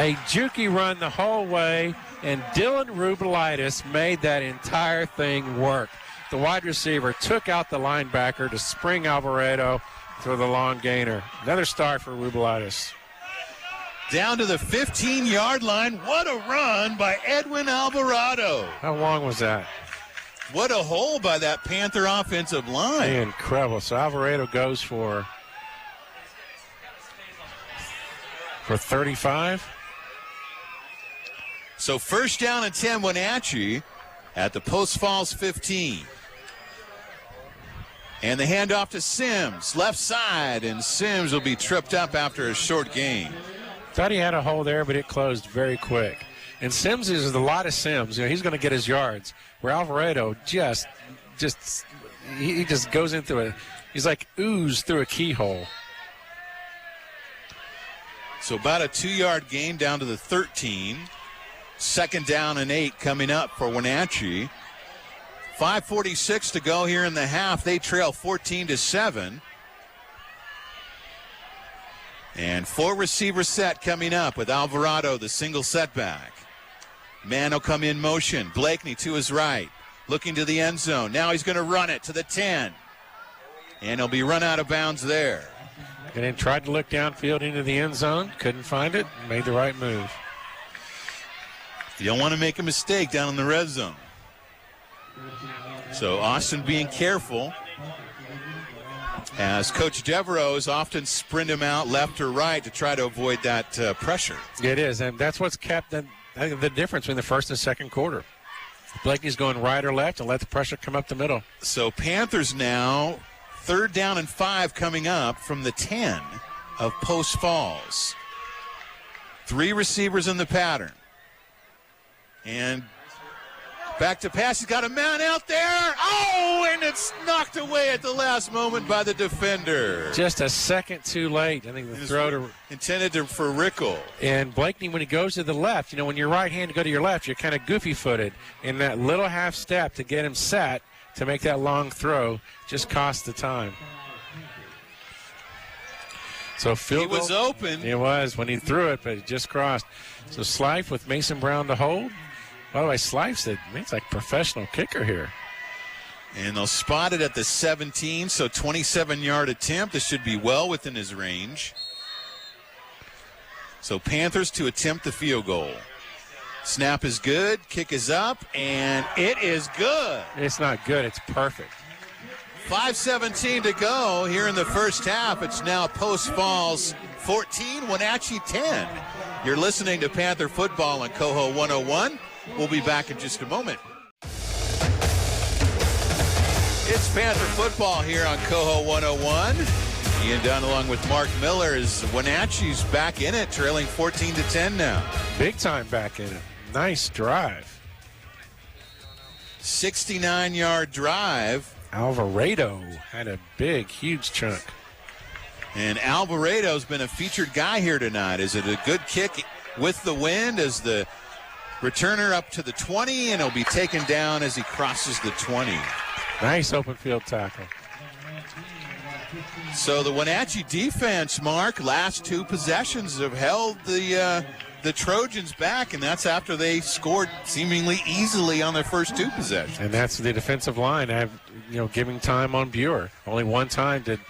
A jukey run the whole way, and Dylan Rublitis made that entire thing work. The wide receiver took out the linebacker to spring Alvarado for the long gainer. Another start for Rublitis. Down to the 15-yard line. What a run by Edwin Alvarado. How long was that? What a hole by that Panther offensive line. Incredible. So Alvarado goes for 35. So first down and 10, Wenatchee at the Post Falls 15. And the handoff to Sims, left side, and Sims will be tripped up after a short gain. Thought he had a hole there, but it closed very quick. And Sims is a lot of Sims. He's going to get his yards. Where Alvarado just goes into it. He's like ooze through a keyhole. So about a 2-yard gain down to the 13. Second down and 8 coming up for Wenatchee. 5:46 to go here in the half. They trail 14-7. And 4 receiver set coming up with Alvarado, the single setback. Man will come in motion. Blakeney to his right, looking to the end zone. Now he's going to run it to the 10. And he'll be run out of bounds there. And then tried to look downfield into the end zone. Couldn't find it. Made the right move. You don't want to make a mistake down in the red zone. So Austin being careful, as Coach Devereaux is often sprint him out left or right to try to avoid that pressure. It is, and that's what's kept the difference between the first and second quarter. Blakeney's going right or left and let the pressure come up the middle. So Panthers now, third down and 5 coming up from the 10 of Post Falls. 3 receivers in the pattern. And back to pass. He's got a man out there. Oh, and it's knocked away at the last moment by the defender. Just a second too late. I think the throw intended for Rickle. And Blakeney, when he goes to the left, when your right hand to go to your left, you're kind of goofy-footed. And that little half step to get him set to make that long throw just cost the time. So field goal. He was open. He was when he threw it, but it just crossed. So Slife with Mason Brown to hold. By the way, Slife's it's like professional kicker here. And they'll spot it at the 17, so 27-yard attempt. This should be well within his range. So Panthers to attempt the field goal. Snap is good, kick is up, and it is good. It's not good, it's perfect. 5:17 to go here in the first half. It's now Post Falls 14, Wenatchee 10. You're listening to Panther Football on Coho 101. We'll be back in just a moment. It's Panther Football here on Coho 101. Ian Dunn along with Mark Miller as Wenatchee's back in it, trailing 14-10 now. Big time back in it. Nice drive. 69-yard drive. Alvarado had a big, huge chunk. And Alvarado's been a featured guy here tonight. Is it a good kick with the wind as the returner up to the 20, and he'll be taken down as he crosses the 20. Nice open field tackle. So the Wenatchee defense, Mark, last two possessions have held the Trojans back, and that's after they scored seemingly easily on their first two possessions. And that's the defensive line, giving time on Buer. Only one time did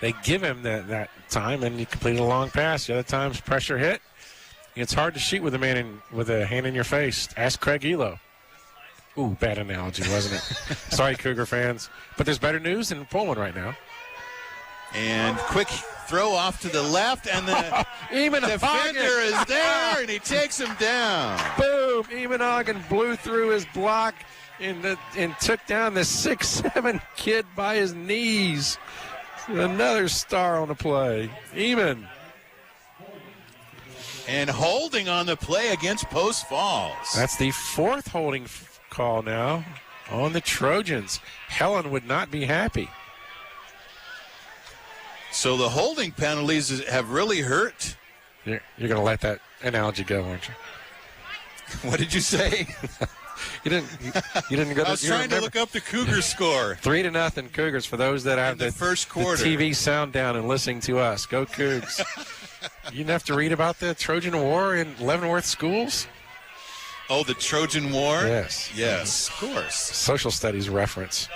they give him that time, and he completed a long pass. The other times pressure hit. It's hard to shoot with a hand in your face. Ask Craig Elo. Ooh, bad analogy, wasn't it? Sorry, Cougar fans. But there's better news in Pullman right now. And quick throw off to the left, and the defender is there, and he takes him down. Boom! Eamon blew through his block and took down the 6'7" kid by his knees. Another star on the play. Eamon. And holding on the play against Post Falls. That's the fourth holding call now on the Trojans. Helen would not be happy. So the holding penalties have really hurt. You're going to let that analogy go, aren't you? What did you say? You didn't go. I was trying to look up the Cougar score. 3-0 Cougars for those that have the first quarter. The TV sound down and listening to us. Go Cougs. You didn't have to read about the Trojan War in Leavenworth schools? Oh, the Trojan War? Yes, of course. Social studies reference.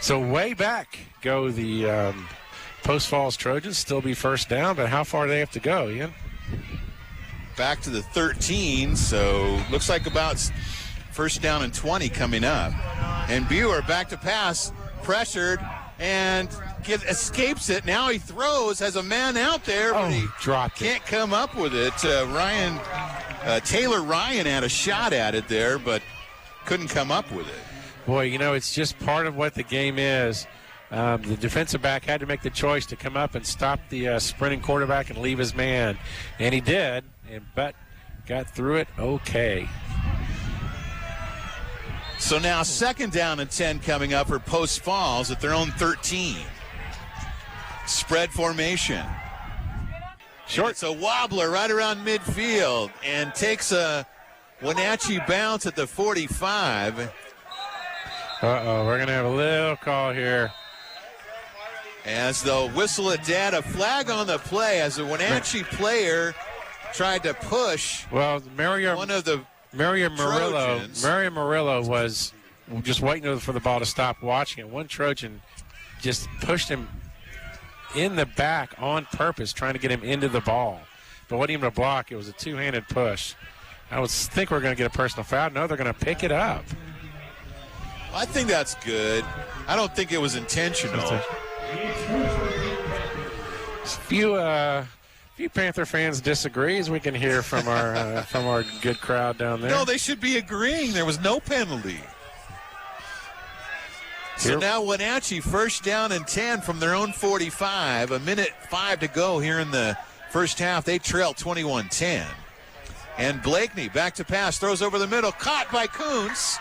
So way back go the Post Falls Trojans. Still be first down, but how far do they have to go, Ian? Back to the 13, so looks like about first down and 20 coming up. And Buer back to pass, pressured, and escapes it. Now he throws, has a man out there, but he can't come up with it. Taylor Ryan had a shot at it there, but couldn't come up with it. Boy, it's just part of what the game is. The defensive back had to make the choice to come up and stop the sprinting quarterback and leave his man. And he did, but got through it okay. So now second down and 10 coming up for Post Falls at their own 13. Spread formation. Short. It's a wobbler right around midfield and takes a Wenatchee bounce at the 45. Uh-oh, we're going to have a little call here. As they'll whistle it dead, a flag on the play as a Wenatchee player tried to push one of the Mario Murillo was just waiting for the ball to stop, watching it. One Trojan just pushed him in the back on purpose, trying to get him into the ball. But wasn't even a block. It was a two-handed push. I think we're going to get a personal foul. No, they're going to pick it up. I think that's good. I don't think it was intentional. Few Panther fans disagree, as we can hear from our good crowd down there. No, they should be agreeing. There was no penalty. So now Wenatchee first down and 10 from their own 45. 1:05 to go here in the first half. They trail 21-10. And Blakeney back to pass, throws over the middle, caught by Kuntz.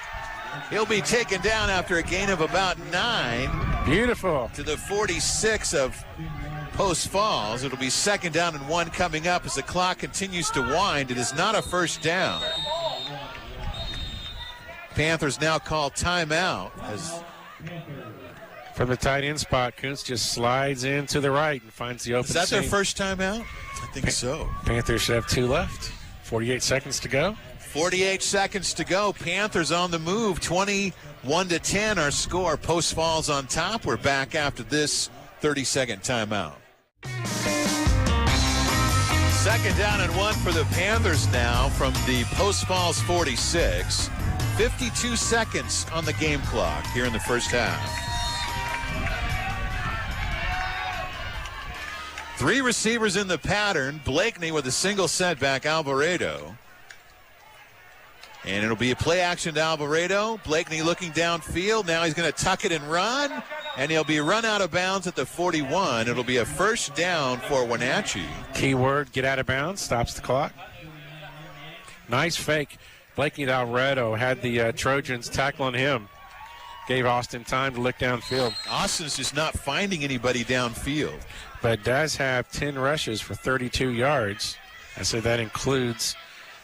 He'll be taken down after a gain of about 9. Beautiful. To the 46 of Post Falls. It'll be second down and 1 coming up as the clock continues to wind. It is not a first down. Panthers now call timeout. From the tight end spot, Kuntz just slides in to the right and finds the open seam. Is that seam. their first timeout? I think so. Panthers should have 2 left. 48 seconds to go. 48 seconds to go. Panthers on the move. 21-10 our score. Post Falls on top. We're back after this 30-second timeout. Second down and 1 for the Panthers now from the Post Falls 46. 52 seconds on the game clock here in the first half. Three receivers in the pattern. Blakeney with a single setback, Alvarado. And it'll be a play action to Alvarado. Blakeney looking downfield. Now he's going to tuck it and run. And he'll be run out of bounds at the 41. It'll be a first down for Wenatchee. Keyword, get out of bounds. Stops the clock. Nice fake. Blakeney to Alvarado had the Trojans tackling him. Gave Austin time to look downfield. Austin's just not finding anybody downfield. But does have 10 rushes for 32 yards. I said that includes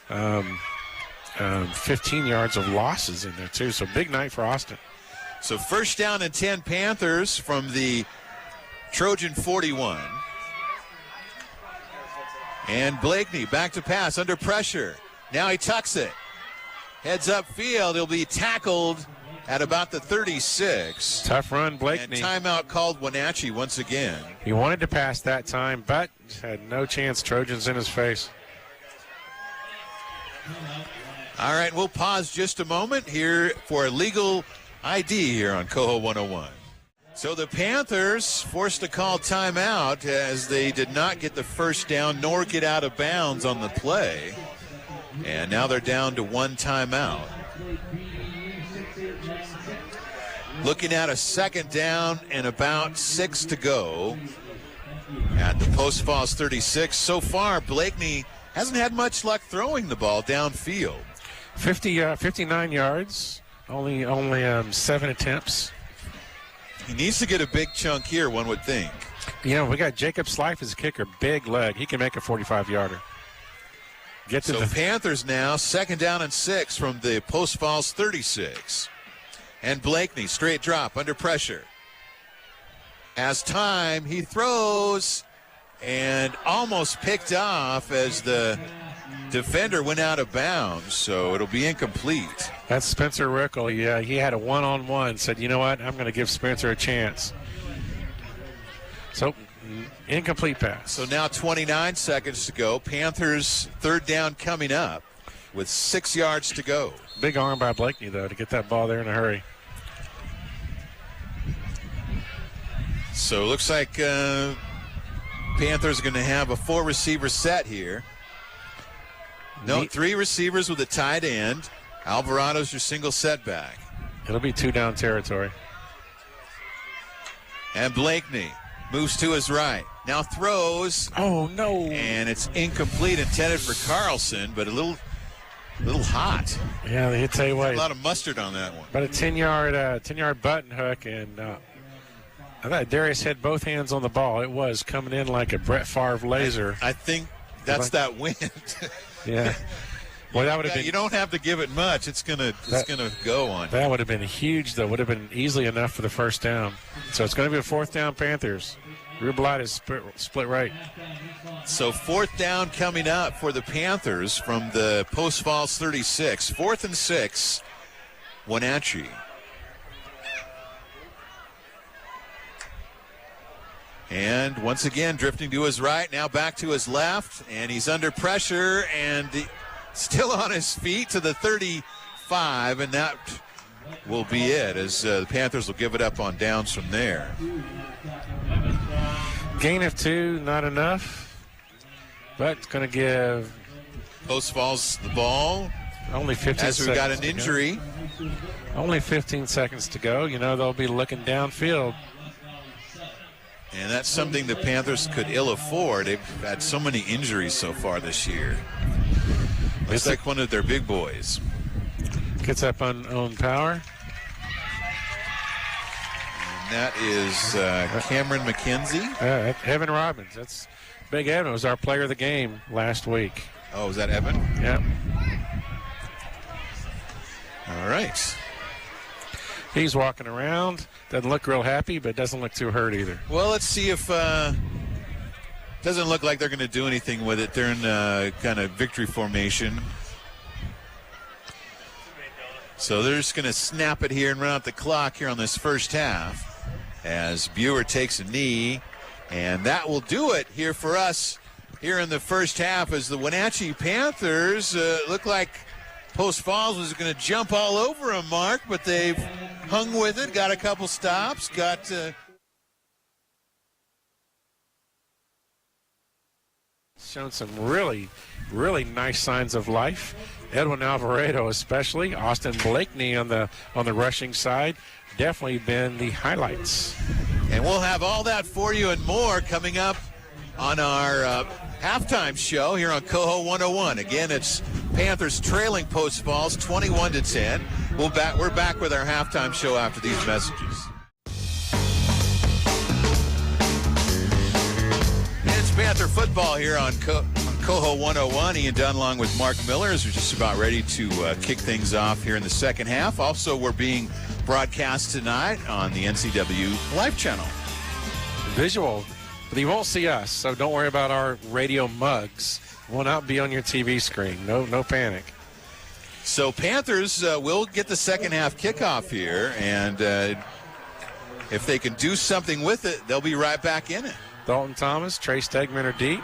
15 yards of losses in there, too. So big night for Austin. So first down and 10 Panthers from the Trojan 41. And Blakeney back to pass under pressure. Now he tucks it. Heads up field. He'll be tackled at about the 36. Tough run, Blakeney. And timeout called Wenatchee once again. He wanted to pass that time, but had no chance. Trojans in his face. All right, we'll pause just a moment here for a legal ID here on Coho 101. So the Panthers forced to call timeout as they did not get the first down nor get out of bounds on the play. And now they're down to one timeout. Looking at a second down and about 6 to go at the Post Falls 36. So far, Blakeney hasn't had much luck throwing the ball downfield. 59 yards, only 7 attempts. He needs to get a big chunk here, one would think. You know, we got Jacob Slife as a kicker, big leg. He can make a 45-yarder. So Panthers now, second down and 6 from the Post Falls 36. And Blakeney, straight drop, under pressure. Has time, he throws, and almost picked off as the defender went out of bounds, so it'll be incomplete. That's Spencer Rickle. Yeah, he had a one-on-one, said, you know what, I'm going to give Spencer a chance. So, incomplete pass. So now 29 seconds to go. Panthers third down coming up with 6 yards to go. Big arm by Blakeney, though, to get that ball there in a hurry. So it looks like Panthers are going to have a 4-receiver set here. No, 3 receivers with a tight end. Alvarado's your single setback. It'll be 2-down territory. And Blakeney moves to his right. Now throws. Oh, no. And it's incomplete, intended for Carlson, but a little hot. Yeah, they tell you what. A lot of mustard on that one. But a 10-yard button hook, and I thought Darius had both hands on the ball. It was coming in like a Brett Favre laser. I think that's that wind. Yeah. Well, that would have been. You don't have to give it much. It's gonna go on. That would have been huge, though. Would have been easily enough for the first down. So it's going to be a 4th down Panthers. Rublight is split right. So 4th down coming up for the Panthers from the Post Falls 36. 4th and 6, Wenatchee. And once again, drifting to his right, now back to his left, and he's under pressure and still on his feet to the 35, and that will be it as the Panthers will give it up on downs from there. Gain of 2, not enough, but it's going to give Post Falls the ball. Only 15 seconds. As we got an injury. Only 15 seconds to go. You know, they'll be looking downfield. And that's something the Panthers could ill afford. They've had so many injuries so far this year. It's like one of their big boys. Gets up on power. And that is Cameron McKenzie. Evan Robbins. That's Big Evan was our player of the game last week. Oh, is that Evan? Yeah. All right. He's walking around. Doesn't look real happy, but doesn't look too hurt either. Well, let's see if doesn't look like they're going to do anything with it. They're in kind of victory formation. So they're just going to snap it here and run out the clock here on this first half as Buer takes a knee. And that will do it here for us here in the first half as the Wenatchee Panthers look like Post Falls was going to jump all over them, Mark, but they've hung with it, got a couple stops, got shown some really, really nice signs of life. Edwin Alvarado especially. Austin Blakeney on the rushing side. Definitely been the highlights. And we'll have all that for you and more coming up on our halftime show here on Coho 101. Again, it's Panthers trailing Post Falls 21-10. We're back with our halftime show after these messages. It's Panther football here on Coho 101. Ian Dunn along with Mark Miller as we're just about ready to kick things off here in the second half. Also, we're being broadcast tonight on the NCW Live channel. Visual, but you won't see us, so don't worry about our radio mugs. Will not be on your TV screen. No panic. So Panthers will get the second half kickoff here, and if they can do something with it, they'll be right back in it. Dalton Thomas, Trey Stegman are deep,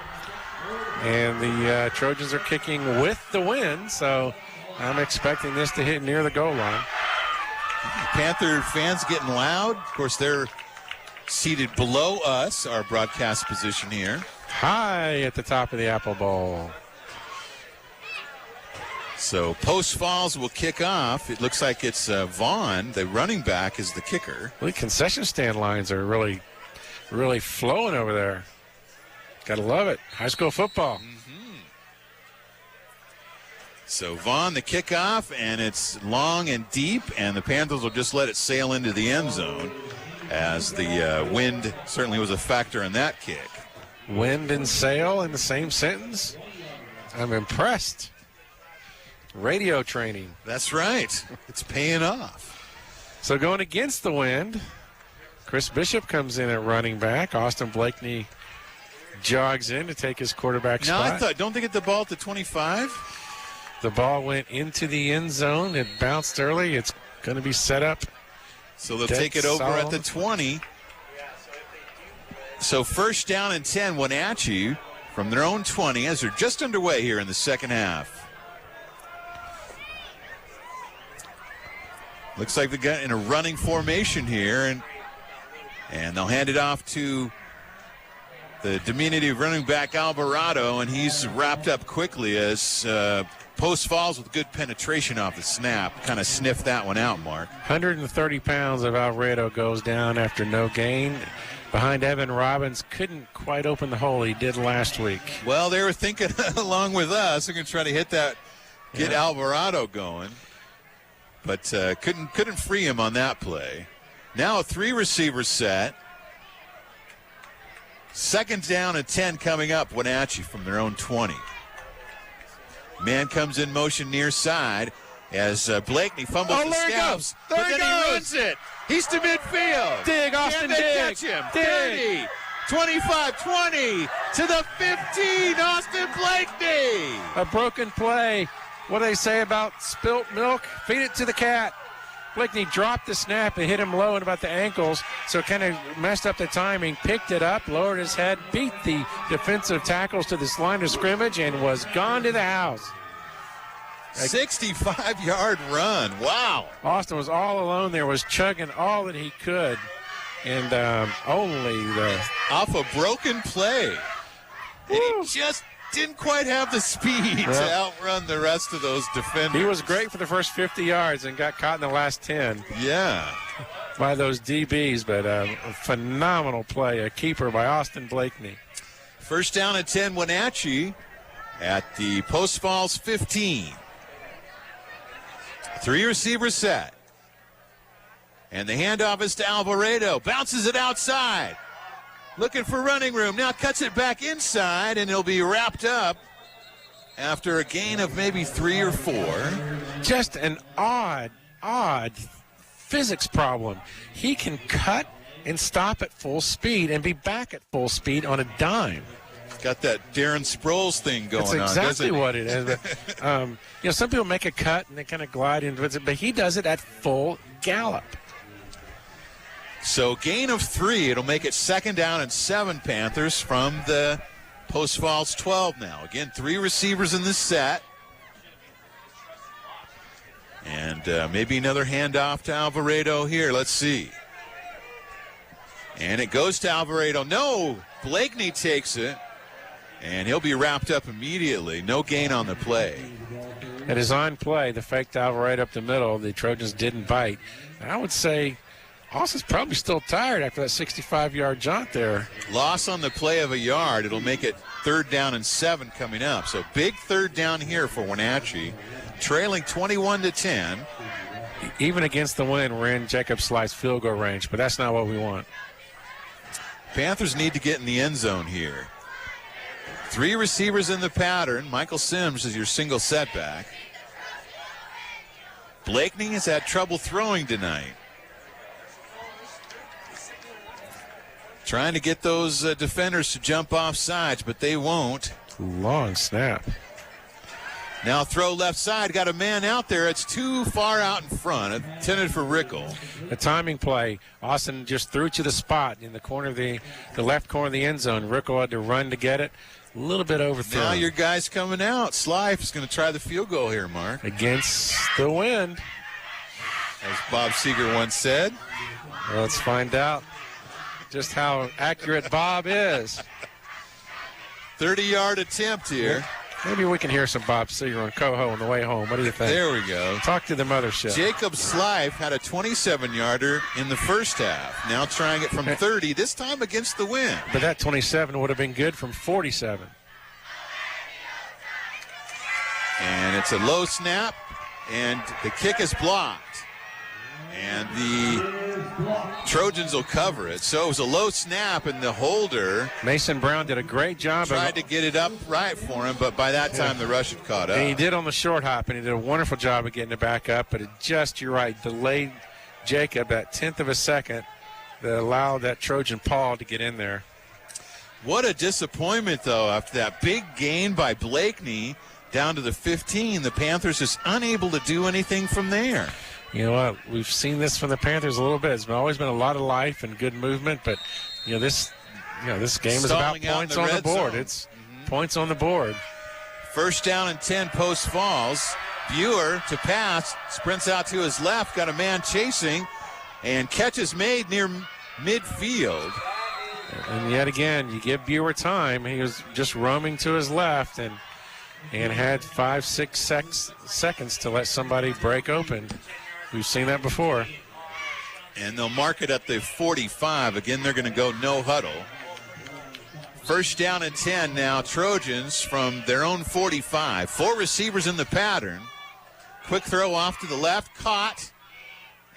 and the Trojans are kicking with the wind, so I'm expecting this to hit near the goal line. Panther fans getting loud. Of course, they're seated below us, our broadcast position here. High at the top of the Apple Bowl. So Post Falls will kick off. It looks like it's Vaughn, the running back, is the kicker. The concession stand lines are really, really flowing over there. Gotta love it. High school football. So Vaughn, the kickoff, and it's long and deep, and the Panthers will just let it sail into the end zone as the wind certainly was a factor in that kick. Wind and sail in the same sentence? I'm impressed. Radio training. That's right. It's paying off. So going against the wind, Chris Bishop comes in at running back. Austin Blakeney jogs in to take his quarterback spot. Don't they get the ball at the 25? The ball went into the end zone. It bounced early. It's going to be set up. So they'll take it over at the 20. So first down and 10, Wenatchee from their own 20 as they're just underway here in the second half. Looks like they got in a running formation here, and they'll hand it off to the diminutive running back Alvarado, and he's wrapped up quickly as Post Falls with good penetration off the snap. Kind of sniffed that one out, Mark. 130 pounds of Alvarado goes down after no gain. Behind Evan Robbins, couldn't quite open the hole he did last week. Well, they were thinking along with us, they're going to try to hit that, get Alvarado going. But couldn't free him on that play. Now a 3-receiver set. Second down and 10 coming up, Wenatchee from their own 20. Man comes in motion near side as Blakeney fumbles the snaps. But then he runs it. He's to midfield. Dig, Austin, dig. Catch him. 30, 25, 20, to the 15, Austin Blakeney. A broken play. What do they say about spilt milk? Feed it to the cat. Blakeney dropped the snap and hit him low at about the ankles, so it kind of messed up the timing. Picked it up, lowered his head, beat the defensive tackles to this line of scrimmage, and was gone to the house. 65-yard run. Wow. Austin was all alone there, was chugging all that he could, and only the... Off a broken play. And he just didn't quite have the speed to outrun the rest of those defenders. He was great for the first 50 yards and got caught in the last 10. Yeah. By those DBs, but a phenomenal play, a keeper by Austin Blakeney. First down and 10, Wenatchee at the Post Falls 15. 3-receiver set. And the handoff is to Alvarado. Bounces it outside. Looking for running room. Now cuts it back inside, and it'll be wrapped up after a gain of maybe 3 or 4. Just an odd physics problem. He can cut and stop at full speed and be back at full speed on a dime. Got that Darren Sproles thing going on. That's exactly what it is. Some people make a cut and they kind of glide into it, but he does it at full gallop. So gain of 3. It'll make it second down and 7, Panthers from the Post Falls 12 now. Again, 3 receivers in this set. And maybe another handoff to Alvarado here. Let's see. And it goes to Alvarado. No, Blakeney takes it. And he'll be wrapped up immediately. No gain on the play. It is on play. The fake out right up the middle. The Trojans didn't bite. I would say Austin's probably still tired after that 65-yard jaunt there. Loss on the play of a yard. It'll make it 3rd down and 7 coming up. So big 3rd down here for Wenatchee. Trailing 21-10. Even against the wind, we're in Jacob Slice's field goal range, but that's not what we want. Panthers need to get in the end zone here. 3 receivers in the pattern. Michael Sims is your single setback. Blakeney has had trouble throwing tonight. Trying to get those defenders to jump off sides, but they won't. Long snap. Now throw left side. Got a man out there. It's too far out in front. Intended for Rickle. The timing play. Austin just threw it to the spot in the corner of the left corner of the end zone. Rickle had to run to get it. A little bit overthrown. Now your guy's coming out. Slife is going to try the field goal here, Mark. Against the wind. As Bob Seeger once said. Well, let's find out just how accurate Bob is. 30-yard attempt here. Maybe we can hear some Bob Seeger on Coho on the way home. What do you think? There we go. Talk to the mothership. Jacob Slife had a 27-yarder in the first half. Now trying it from 30, this time against the wind. But that 27 would have been good from 47. And it's a low snap, and the kick is blocked. And the Trojans will cover it. So it was a low snap, and the holder Mason Brown did a great job. Tried to get it up right for him, but by that time the rush had caught up. And he did on the short hop, and he did a wonderful job of getting it back up. But it just, you're right, delayed Jacob that 10th of a second that allowed that Trojan Paul to get in there. What a disappointment, though, after that big gain by Blakeney down to the 15. The Panthers just unable to do anything from there. You know what? We've seen this from the Panthers a little bit. It's always been a lot of life and good movement, but this game is about points on the board. It's points on the board. 1st down and 10, Post Falls. Buer to pass, sprints out to his left, got a man chasing, and catch is made near midfield. And yet again, you give Buer time. He was just roaming to his left and had 5-6 seconds to let somebody break open. We've seen that before. And they'll mark it at the 45. Again, they're going to go no huddle. 1st down and 10 now, Trojans from their own 45. 4 receivers in the pattern. Quick throw off to the left, caught.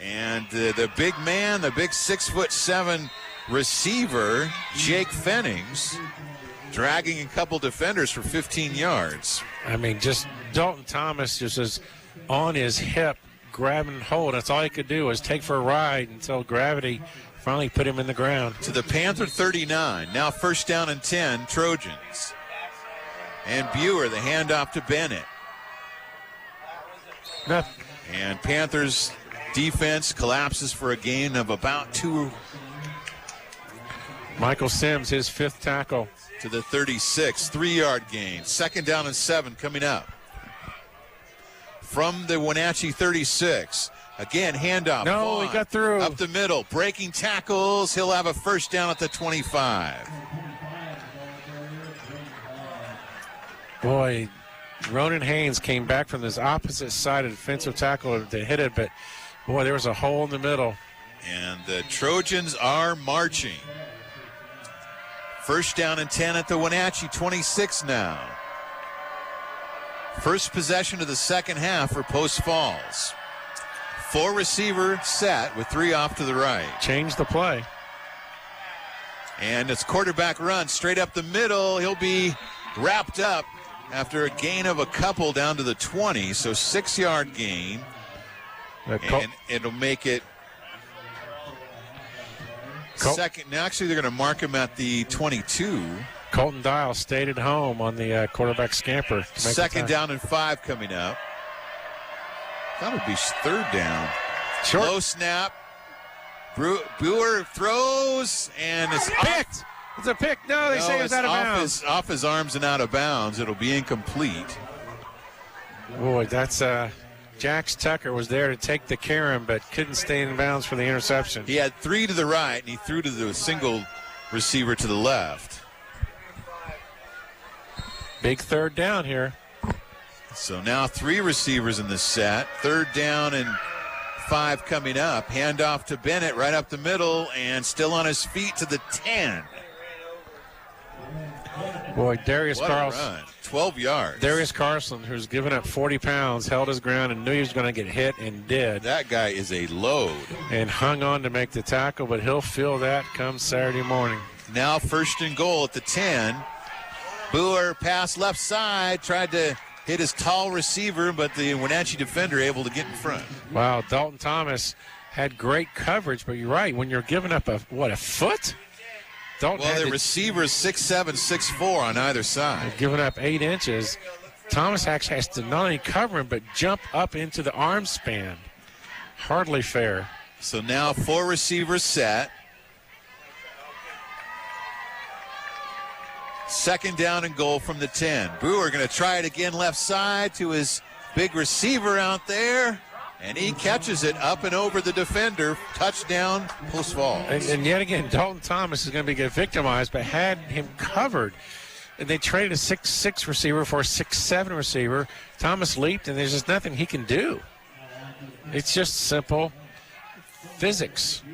And the big man, the big 6'7" receiver, Jake Fennings, dragging a couple defenders for 15 yards. I mean, just Dalton Thomas just is on his hip, grabbing hold. That's all he could do was take for a ride until gravity finally put him in the ground. To the Panther 39. Now 1st down and 10, Trojans. And Buer, the handoff to Bennett. Nothing. And Panthers defense collapses for a gain of about 2. Michael Sims, his 5th tackle. To the 36, 3-yard gain. 2nd down and 7 coming up. From the Wenatchee 36. Again, handoff. No, Vaughn, he got through. Up the middle, breaking tackles. He'll have a 1st down at the 25. Boy, Ronan Haynes came back from this opposite side of defensive tackle to hit it, but boy, there was a hole in the middle. And the Trojans are marching. 1st down and 10 at the Wenatchee 26 now. First possession of the second half for Post Falls. 4 receiver set with 3 off to the right. Change the play. And it's quarterback run straight up the middle. He'll be wrapped up after a gain of a couple down to the 20. So 6-yard gain. And it'll make it second. Now, actually, they're going to mark him at the 22. Colton Dial stayed at home on the quarterback scamper. 2nd down and 5 coming up. That would be 3rd down. Short. Low snap. Buer throws, and it's picked. It's a pick. No, they say it's out of bounds. Off his arms and out of bounds. It'll be incomplete. Boy, that's Jax Tucker was there to take the carom, but couldn't stay in bounds for the interception. He had 3 to the right, and he threw to the single receiver to the left. Big third down here. So now 3 receivers in the set. 3rd down and 5 coming up. Handoff to Bennett right up the middle and still on his feet to the 10. Boy, Darius What a Carlson. run. 12 yards. Darius Carlson, who's given up 40 pounds, held his ground and knew he was going to get hit and did. That guy is a load. And hung on to make the tackle, but he'll feel that come Saturday morning. Now 1st and goal at the 10. Boer pass left side, tried to hit his tall receiver, but the Wenatchee defender able to get in front. Wow, Dalton Thomas had great coverage, but you're right. When you're giving up a foot? Dalton Well, the receiver is 6'7", 6'4" on either side. giving up 8 inches. Thomas actually has to not only cover him, but jump up into the arm span. Hardly fair. So now 4 receivers set. 2nd down and goal from the 10. Brewer going to try it again left side to his big receiver out there. And he catches it up and over the defender. Touchdown, Post Falls. And yet again, Dalton Thomas is going to get victimized, but had him covered. And they traded a 6'6" receiver for a 6'7" receiver. Thomas leaped, and there's just nothing he can do. It's just simple physics.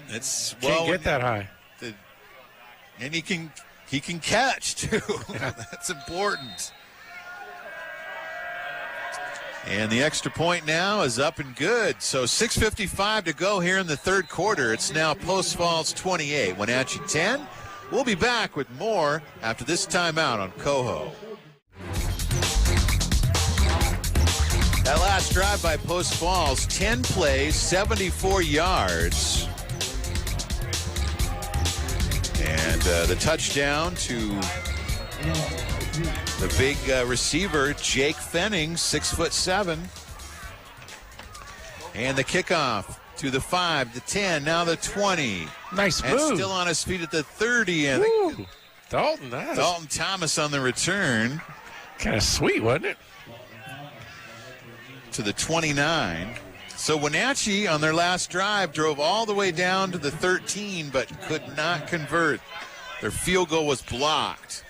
It's Can't get that high. And he can catch too. That's important. And the extra point now is up and good. So 6:55 to go here in the 3rd quarter. It's now Post Falls 28, Wenatchee 10. We'll be back with more after this timeout on Coho. That last drive by Post Falls, 10 plays, 74 yards. And the touchdown to the big receiver, Jake Fenning, 6'7". And the kickoff to the 5, the 10, now the 20. Nice and move. Still on his feet at the 30. And Woo. Dalton, that Dalton Thomas on the return kind of sweet, wasn't it? to the 29. So Wenatchee on their last drive drove all the way down to the 13, but could not convert. Their field goal was blocked.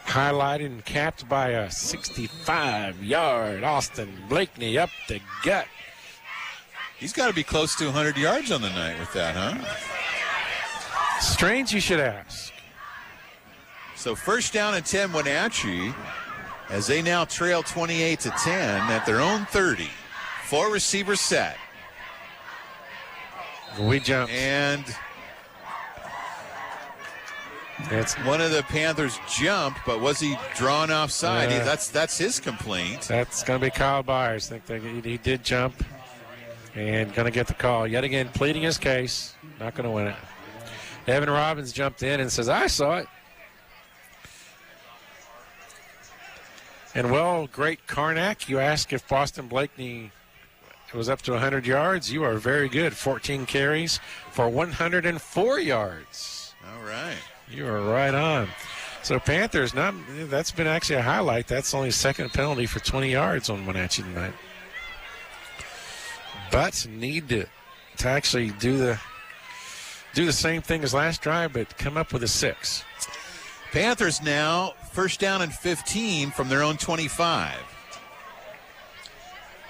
Highlighted and capped by a 65-yard Austin Blakeney up the gut. He's got to be close to 100 yards on the night with that, huh? Strange you should ask. So 1st down and 10 Wenatchee as they now trail 28-10 at their own 30. 4 receivers set. We jump. And It's one of the Panthers jumped, but was he drawn offside? That's his complaint. That's going to be Kyle Byers. I think he did jump and going to get the call. Yet again, pleading his case. Not going to win it. Evan Robbins jumped in and says, I saw it. And, well, great Karnak, you ask if Boston Blakeney was up to 100 yards. You are very good. 14 carries for 104 yards. All right. You are right on. So Panthers, that's been actually a highlight. That's only 2nd penalty for 20 yards on Wenatchee tonight. But need to actually do the same thing as last drive, but come up with a 6. Panthers now 1st down and 15 from their own 25.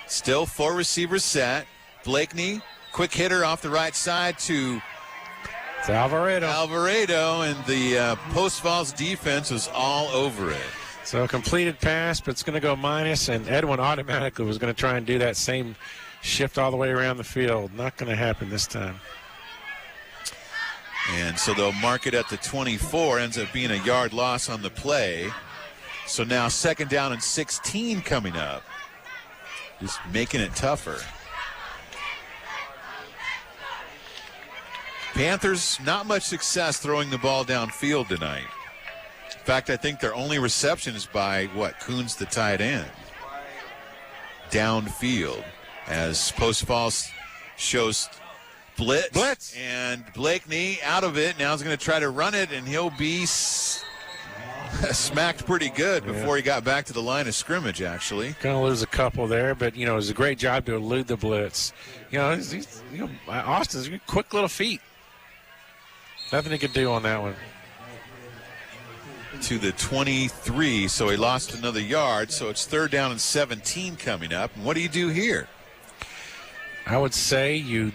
Still 4 receivers set. Blakeney, quick hitter off the right side to It's Alvarado. And the Post Falls defense was all over it. So completed pass, but it's going to go minus, and Edwin automatically was going to try and do that same shift all the way around the field. Not going to happen this time. And so they'll mark it at the 24. Ends up being a yard loss on the play. So now 2nd down and 16 coming up. Just making it tougher. Panthers, not much success throwing the ball downfield tonight. In fact, I think their only reception is by, Coons the tight end. Downfield. As Post Falls shows blitz. And Blakeney out of it. Now he's going to try to run it, and he'll be smacked pretty good before he got back to the line of scrimmage, actually. Going to lose a couple there, but, it was a great job to elude the blitz. Austin's quick little feet. Nothing he could do on that one. to the 23, so he lost another yard. So it's 3rd down and 17 coming up. And what do you do here? I would say you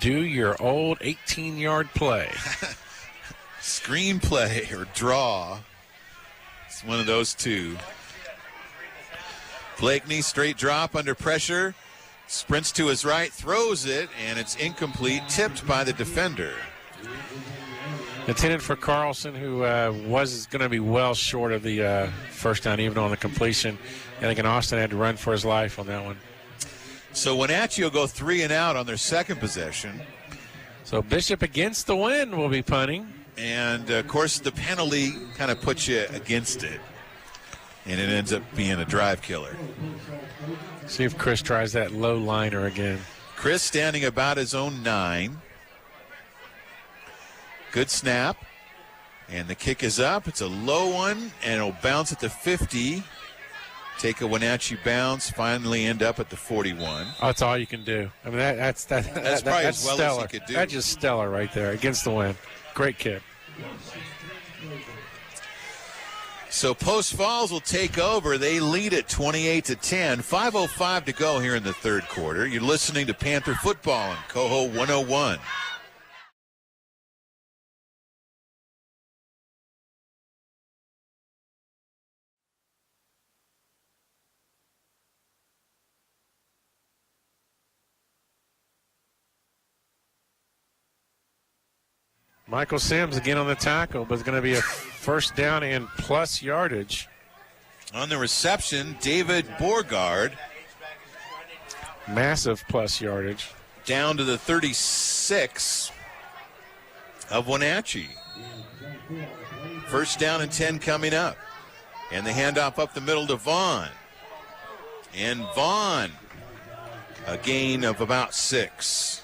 do your old 18-yard play. Screen play or draw. It's one of those two. Blakeney, straight drop under pressure. Sprints to his right, throws it, and it's incomplete, tipped by the defender. Intended for Carlson, who was going to be well short of the first down, even on the completion. And again, Austin had to run for his life on that one. So Wenatchee will go 3 and out on their second possession. So Bishop against the wind will be punting. And, of course, the penalty kind of puts you against it. And it ends up being a drive killer. See if Chris tries that low liner again. Chris standing about his own 9. Good snap. And the kick is up. It's a low one, and it'll bounce at the 50. Take a Wenatchee bounce, finally end up at the 41. Oh, that's all you can do. I mean, that's probably as well stellar. as he could do. That's just stellar right there against the wind. Great kick. So Post Falls will take over. They lead at 28-10. 5:05 to go here in the third quarter. You're listening to Panther Football on Coho 101. Michael Sims again on the tackle, but it's going to be a first down and plus yardage. On the reception, David Borgard. Massive plus yardage. Down to the 36 of Wenatchee. First down and 10 coming up. And the handoff up the middle to Vaughn. And Vaughn, a gain of about 6.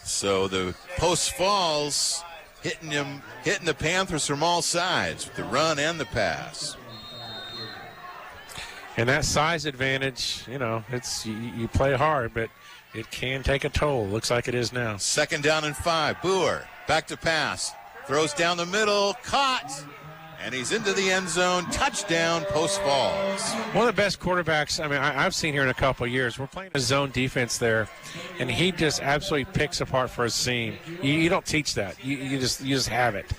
So the Post Falls hitting the Panthers from all sides, with the run and the pass. And that size advantage, it's you play hard, but it can take a toll. Looks like it is now. 2nd down and 5. Boer back to pass. Throws down the middle. Caught. And he's into the end zone. Touchdown, Post Falls. One of the best quarterbacks I've seen here in a couple of years. We're playing a zone defense there, and he just absolutely picks apart for his seam. You don't teach that. You just have it.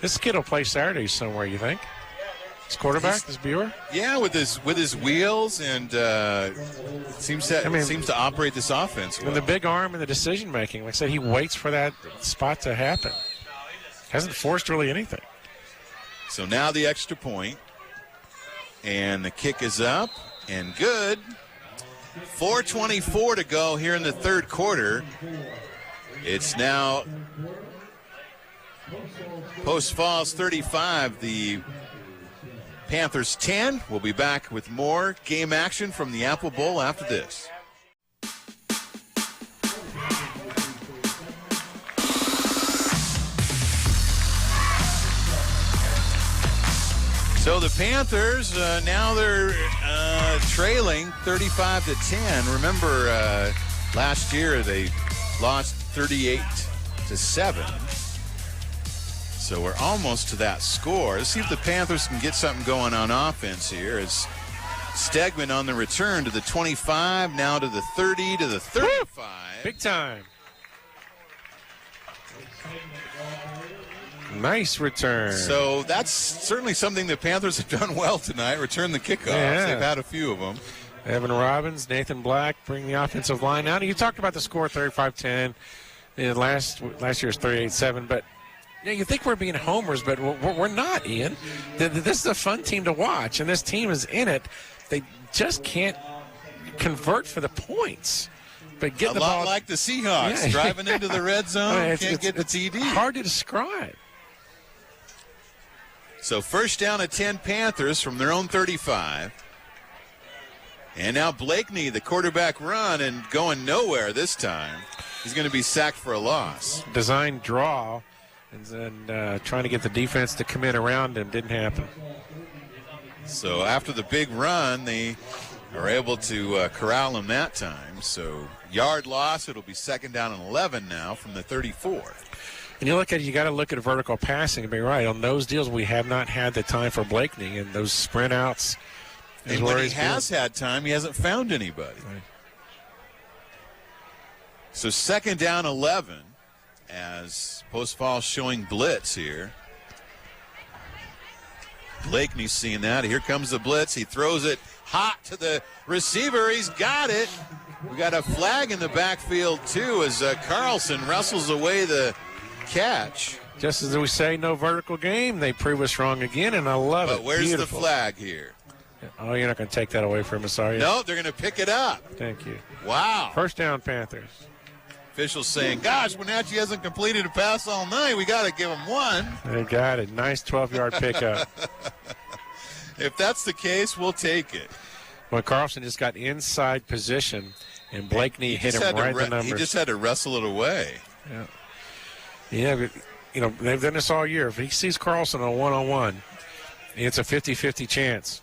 This kid will play Saturday somewhere, you think? This quarterback, this Buer? Yeah, with his wheels, and seems to operate this offense well. And the big arm and the decision making. Like I said, he waits for that spot to happen. Hasn't forced really anything. So now the extra point. And the kick is up and good. 4:24 to go here in the third quarter. It's now Post Falls 35, the Panthers 10. We'll be back with more game action from the Apple Bowl after this. So the Panthers, now they're trailing 35-10. Remember, last year they lost 38-7. So we're almost to that score. Let's see if the Panthers can get something going on offense here. It's Stegman on the return to the 25, now to the 30, to the 35. Big time. Nice return. So that's certainly something the Panthers have done well tonight, return the kickoffs. Yeah. They've had a few of them. Evan Robbins, Nathan Black bring the offensive line out. You talked about the score 35-10. Last year's 38-7, but you think we're being homers, but we're not, Ian. This is a fun team to watch, and this team is in it. They just can't convert for the points. But get a the lot ball, like the Seahawks, driving into the red zone, can't get the TD. Hard to describe. So first down at 10 Panthers from their own 35. And now Blakeney, the quarterback run, and going nowhere this time. He's going to be sacked for a loss. Design draw, and then trying to get the defense to come in around him. Didn't happen. So after the big run, they are able to corral him that time. So yard loss, it'll be 2nd down and 11 now from the 34. And you look at it, you got to look at vertical passing and be right. On those deals, we have not had the time for Blakeney, and those sprint outs. And when he has had time, he hasn't found anybody. Right. So 2nd down 11 as Post Falls showing blitz here. Blakeney's seeing that. Here comes the blitz. He throws it hot to the receiver. He's got it. We got a flag in the backfield, too, as Carlson wrestles away the catch. Just as we say, no vertical game, they prove us wrong again, and I love it. But where's Beautiful. the flag here? Oh, you're not going to take that away from us, are you? No, they're going to pick it up. Thank you. Wow. First down, Panthers. Officials saying, gosh, Wenatchee hasn't completed a pass all night. We got to give him one. They got it. Nice 12-yard pickup. If that's the case, we'll take it. Well, Carlson just got inside position, and Blakeney hit him right in the numbers. He just had to wrestle it away. Yeah, but, you know, they've done this all year. If he sees Carlson on a one-on-one, it's a 50-50 chance.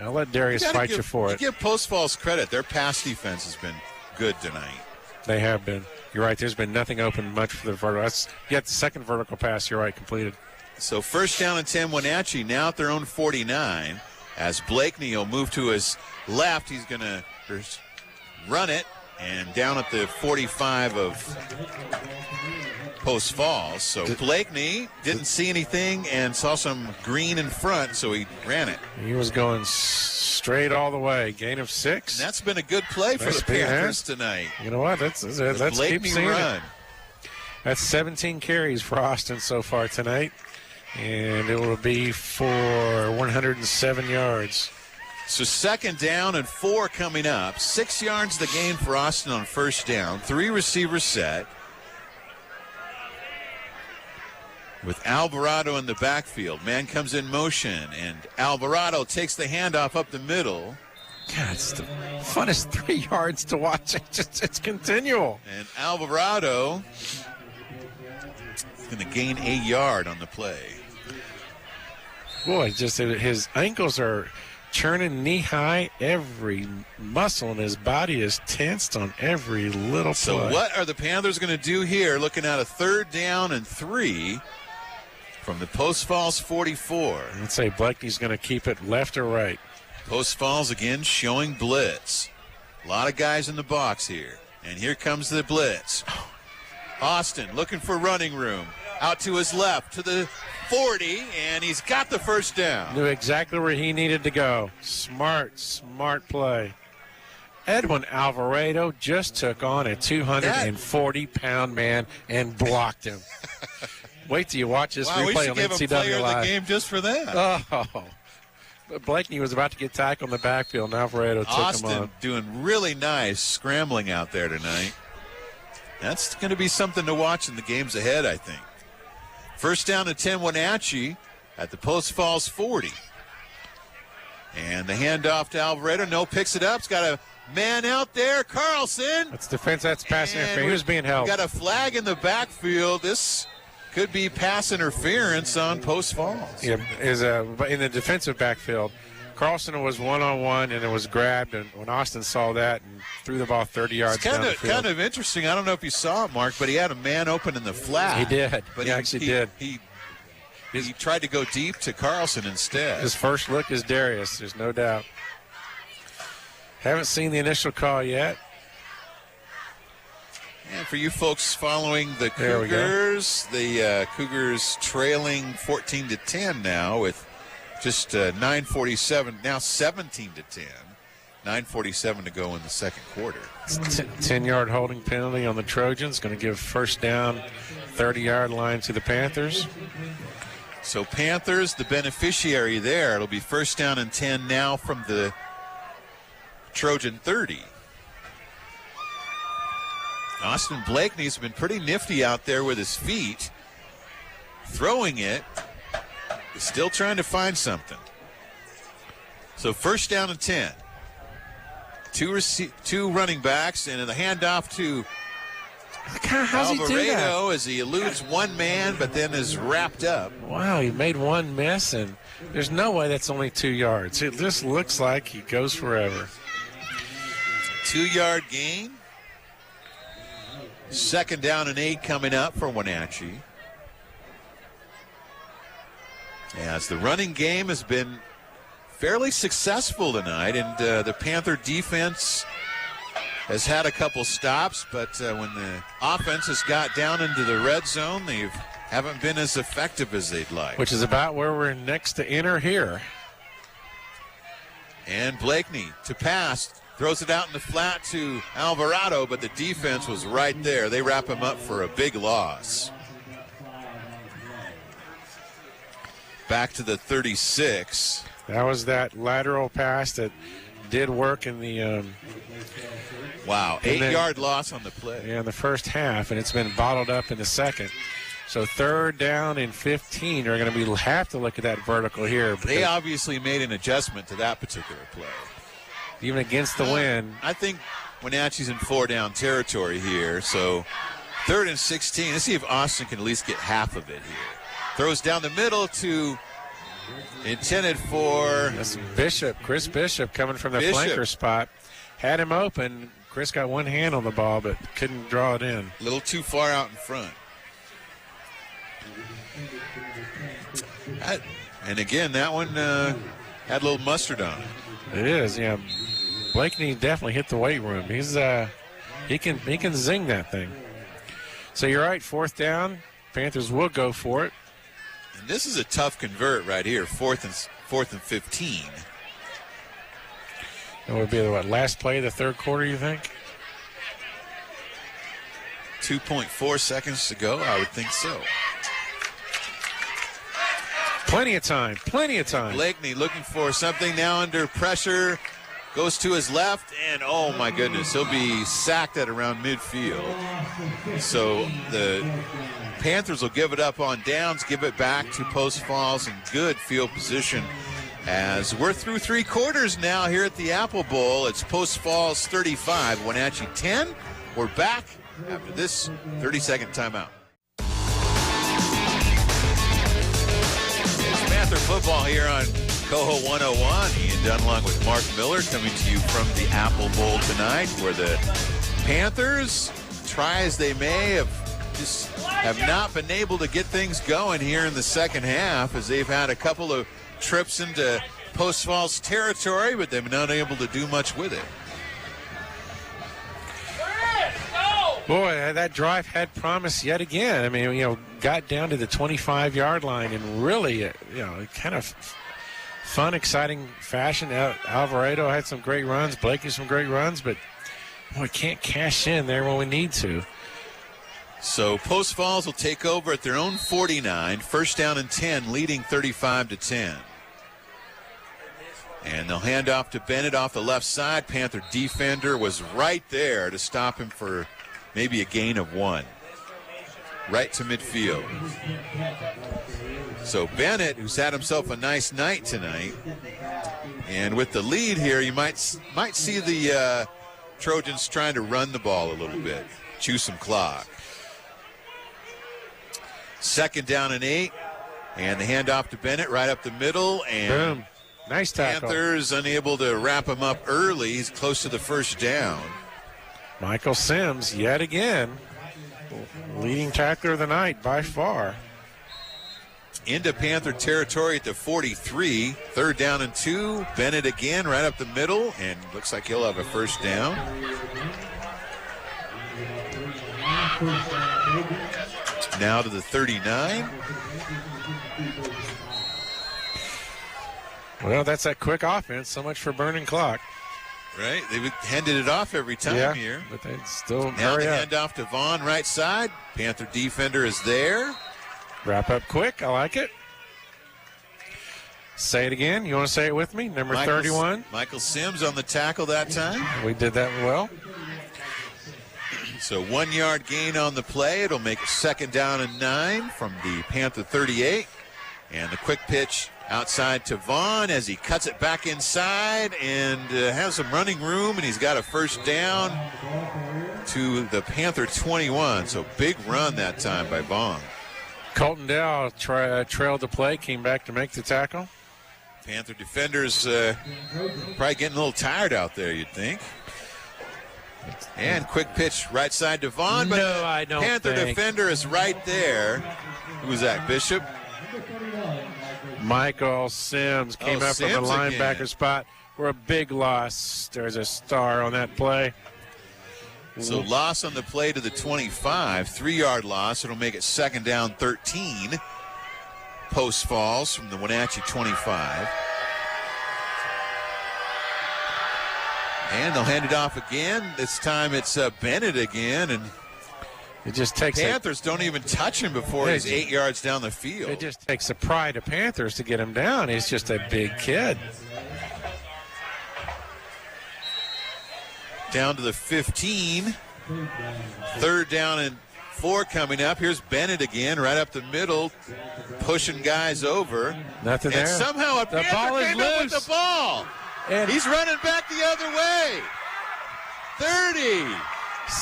I'll let Darius fight you for it. You give Post Falls credit. Their pass defense has been good tonight. They have been. You're right. There's been nothing open much for the vertical. That's yet the second vertical pass, you're right, completed. So 1st down and 10, Wenatchee now at their own 49. As Blakeney will move to his left, he's going to run it. And down at the 45 of Post Falls. So Blakeney didn't see anything and saw some green in front, so he ran it. He was going straight all the way. Gain of 6. And that's been a good play for the Panthers tonight. You know what? Let's keep seeing run. it. That's 17 carries for Austin so far tonight, and it will be for 107 yards. So 2nd down and 4 coming up. 6 yards the gain for Austin on 1st down. 3 receivers set. With Alvarado in the backfield. Man comes in motion, and Alvarado takes the handoff up the middle. God, it's the funnest 3 yards to watch. It's continual. And Alvarado is going to gain a yard on the play. Boy, just his ankles are churning knee high. Every muscle in his body is tensed on every little play. So what are the Panthers going to do here? Looking at a 3rd down and 3 from the Post Falls 44. Let's say Blakeney's going to keep it left or right. Post Falls again showing blitz. A lot of guys in the box here. And here comes the blitz. Austin looking for running room. Out to his left to the 40, and he's got the 1st down. Knew exactly where he needed to go. Smart play. Edwin Alvarado just took on a 240-pound man and blocked him. Wait till you watch this replay on NCAA Live. We should give him player of the game just for that. Oh. But Blakeney was about to get tackled in the backfield, and Alvarado took him on. Austin doing really nice scrambling out there tonight. That's going to be something to watch in the games ahead, I think. 1st down and 10, Wenatchee at the Post Falls 40. And the handoff to Alvarado. No, picks it up. He's got a man out there. Carlson. That's defense. That's pass interference. He was being held. Got a flag in the backfield. This could be pass interference on Post Falls. Yeah, in the defensive backfield. Carlson was one-on-one, and it was grabbed, and when Austin saw that and threw the ball 30 yards down the field. Kind of interesting. I don't know if you saw it, Mark, but he had a man open in the flat. He did. But he actually did. He tried to go deep to Carlson instead. His first look is Darius, there's no doubt. Haven't seen the initial call yet. And for you folks following the Cougars, the Cougars trailing 14-10 now with just 9:47, now 17-10. 9:47 to go in the 2nd quarter. 10-yard holding penalty on the Trojans. Going to give 1st down, 30-yard line to the Panthers. So Panthers, the beneficiary there. It'll be 1st down and 10 now from the Trojan 30. Austin Blakeney's been pretty nifty out there with his feet. Throwing it. He's still trying to find something. So 1st down and 10. Two running backs, and the handoff to Alvarado as he eludes one man, but then is wrapped up. Wow, he made one miss, and there's no way that's only 2 yards. It just looks like he goes forever. 2-yard gain. 2nd down and 8 coming up for Wenatchee. As the running game has been fairly successful tonight, and the Panther defense has had a couple stops, but when the offense has got down into the red zone, they haven't been as effective as they'd like. Which is about where we're next to enter here. And Blakeney to pass, throws it out in the flat to Alvarado, but the defense was right there. They wrap him up for a big loss. Back to the 36. That was that lateral pass that did work in the wow, 8-yard loss on the play. Yeah, in the first half, and it's been bottled up in the second. So 3rd down and 15 are going to have to look at that vertical here. They obviously made an adjustment to that particular play. Even against the wind. I think Wenatchee's in 4-down territory here. So 3rd and 16. Let's see if Austin can at least get half of it here. Throws down the middle to intended for That's Bishop, Chris Bishop coming from the flanker spot. Had him open. Chris got one hand on the ball but couldn't draw it in. A little too far out in front. And again, that one had a little mustard on it. It is, yeah. Blakeney definitely hit the weight room. He's he can zing that thing. So you're right, 4th down. Panthers will go for it. And this is a tough convert right here, 4th and 15. It would be the last play of the 3rd quarter, you think? 2.4 seconds to go, I would think so. Plenty of time, plenty of time. Blakeney looking for something now under pressure. Goes to his left, and oh my goodness, he'll be sacked at around midfield. So the Panthers will give it up on downs, give it back to Post Falls in good field position. As we're through 3 quarters now here at the Apple Bowl, it's Post Falls 35, Wenatchee 10. We're back after this 30-second timeout. It's Panther football here on Coho 101. Ian Dunlong with Mark Miller coming to you from the Apple Bowl tonight, where the Panthers, try as they may, have not been able to get things going here in the second half, as they've had a couple of trips into Post Falls territory, but they've been unable to do much with it. Boy, that drive had promise yet again. I mean, got down to the 25-yard line and really, kind of fun, exciting fashion. Alvarado had some great runs, Blakeney some great runs, but boy, can't cash in there when we need to. So Post Falls will take over at their own 49, 1st down and 10, leading 35-10. And they'll hand off to Bennett off the left side. Panther defender was right there to stop him for maybe a gain of 1. Right to midfield. So Bennett, who's had himself a nice night tonight, and with the lead here, you might see the Trojans trying to run the ball a little bit, chew some clock. 2nd down and 8, and the handoff to Bennett right up the middle, and boom. Nice tackle. Panthers unable to wrap him up early. He's close to the 1st down. Michael Sims, yet again, leading tackler of the night by far. Into Panther territory at the 43, 3rd down and 2. Bennett again right up the middle, and looks like he'll have a 1st down. Now to the 39. Well, that's that quick offense. So much for burning clock. Right, they handed it off every time here. But they still now hurry the up. handoff to Vaughn right side. Panther defender is there. Wrap up quick. I like it. Say it again. You want to say it with me? Number 31. Michael Sims on the tackle that time. We did that well. So 1-yard gain on the play. It'll make it 2nd down and 9 from the Panther 38. And the quick pitch outside to Vaughn as he cuts it back inside and has some running room, and he's got a 1st down to the Panther 21. So big run that time by Vaughn. Colton Dow trailed the play, came back to make the tackle. Panther defenders probably getting a little tired out there, you'd think. And quick pitch right side to Vaughn, but no, I don't Panther think. defender is right there. Who was that, Bishop? Michael Sims came up from the linebacker again. spot for a big loss. There's a star on that play. So loss on the play to the 25, 3-yard loss. It'll make it 2nd down 13. Post Falls from the Wenatchee 25. And they'll hand it off again. This time it's Bennett again. And it just takes Panthers don't even touch him before he's 8 yards down the field. It just takes the pride of Panthers to get him down. He's just a big kid. Down to the 15. 3rd down and 4 coming up. Here's Bennett again, right up the middle, pushing guys over. Nothing and there. Somehow a The Panther ball is came up with loose. the ball. And He's running back the other way. 30,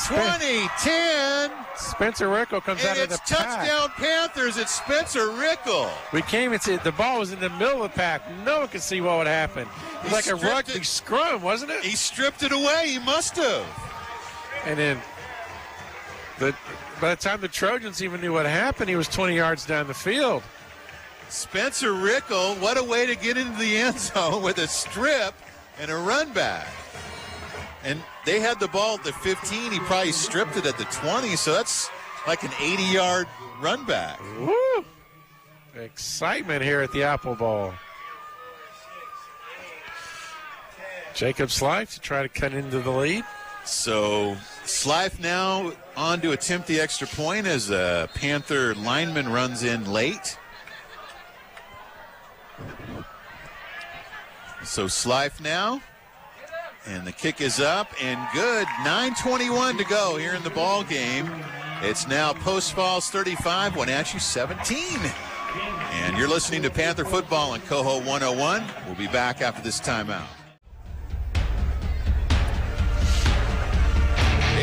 20, 10. Spencer Rickle comes out And of the it's pack. touchdown Panthers. It's Spencer Rickle. We came and said the ball was in the middle of the pack. No one could see what would happen. It was like a rugby scrum, wasn't it? He stripped it away. He must have. And then by the time the Trojans even knew what happened, he was 20 yards down the field. Spencer Rickle, what a way to get into the end zone with a strip and a run back. And they had the ball at the 15. He probably stripped it at the 20, so that's like an 80-yard run back. Woo! Excitement here at the Apple Bowl. Jacob Slife to try to cut into the lead. So Slife now on to attempt the extra point as a Panther lineman runs in late. So Slife now, and the kick is up and good. 9:21 to go here in the ball game. It's now Post Falls 35, Wenatchee 17. And you're listening to Panther Football on Coho 101. We'll be back after this timeout.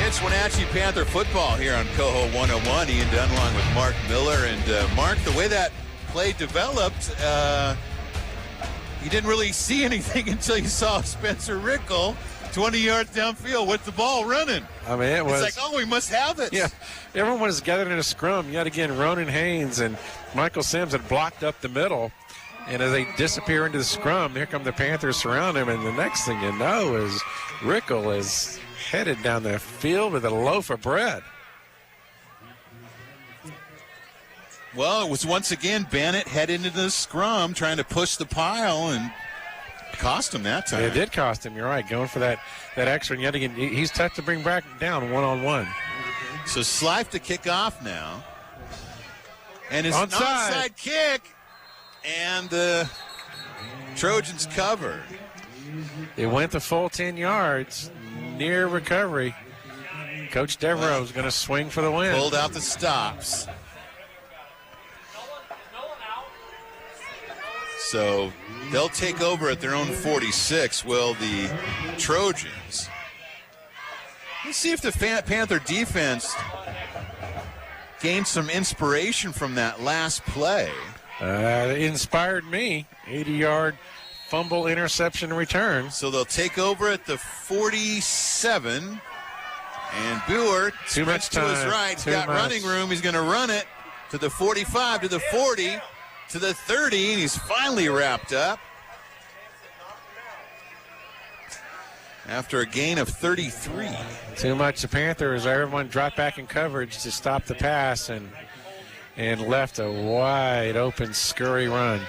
It's Wenatchee Panther Football here on Coho 101. Ian Dunn along with Mark Miller. And Mark, the way that play developed, you didn't really see anything until you saw Spencer Rickle 20 yards downfield with the ball running. I mean, it was It's like, oh, we must have it. Yeah, everyone was gathered in a scrum. Yet again, Ronan Haynes and Michael Sims had blocked up the middle. And as they disappear into the scrum, here come the Panthers surround him. And the next thing you know is Rickle is headed down the field with a loaf of bread. Well, it was once again Bennett heading into the scrum, trying to push the pile, and cost him that time. It did cost him. You're right. Going for that extra. And yet again, he's tough to bring back down one-on-one. So Slife to kick off now. And it's an Onside. onside kick. And the Trojans cover. It went the full 10 yards, near recovery. Coach Devereaux is going to swing for the win. Pulled out the stops. So they'll take over at their own 46, will the Trojans. Let's see if the Panther defense gained some inspiration from that last play. It inspired me. 80-yard fumble, interception, return. So they'll take over at the 47. And Buer Too much to his time. right. He's Too got much. running room. He's going to run it to the 45, to the 40, to the 30, and he's finally wrapped up. After a gain of 33. Too much. The Panthers, everyone dropped back in coverage to stop the pass and left a wide open scurry run.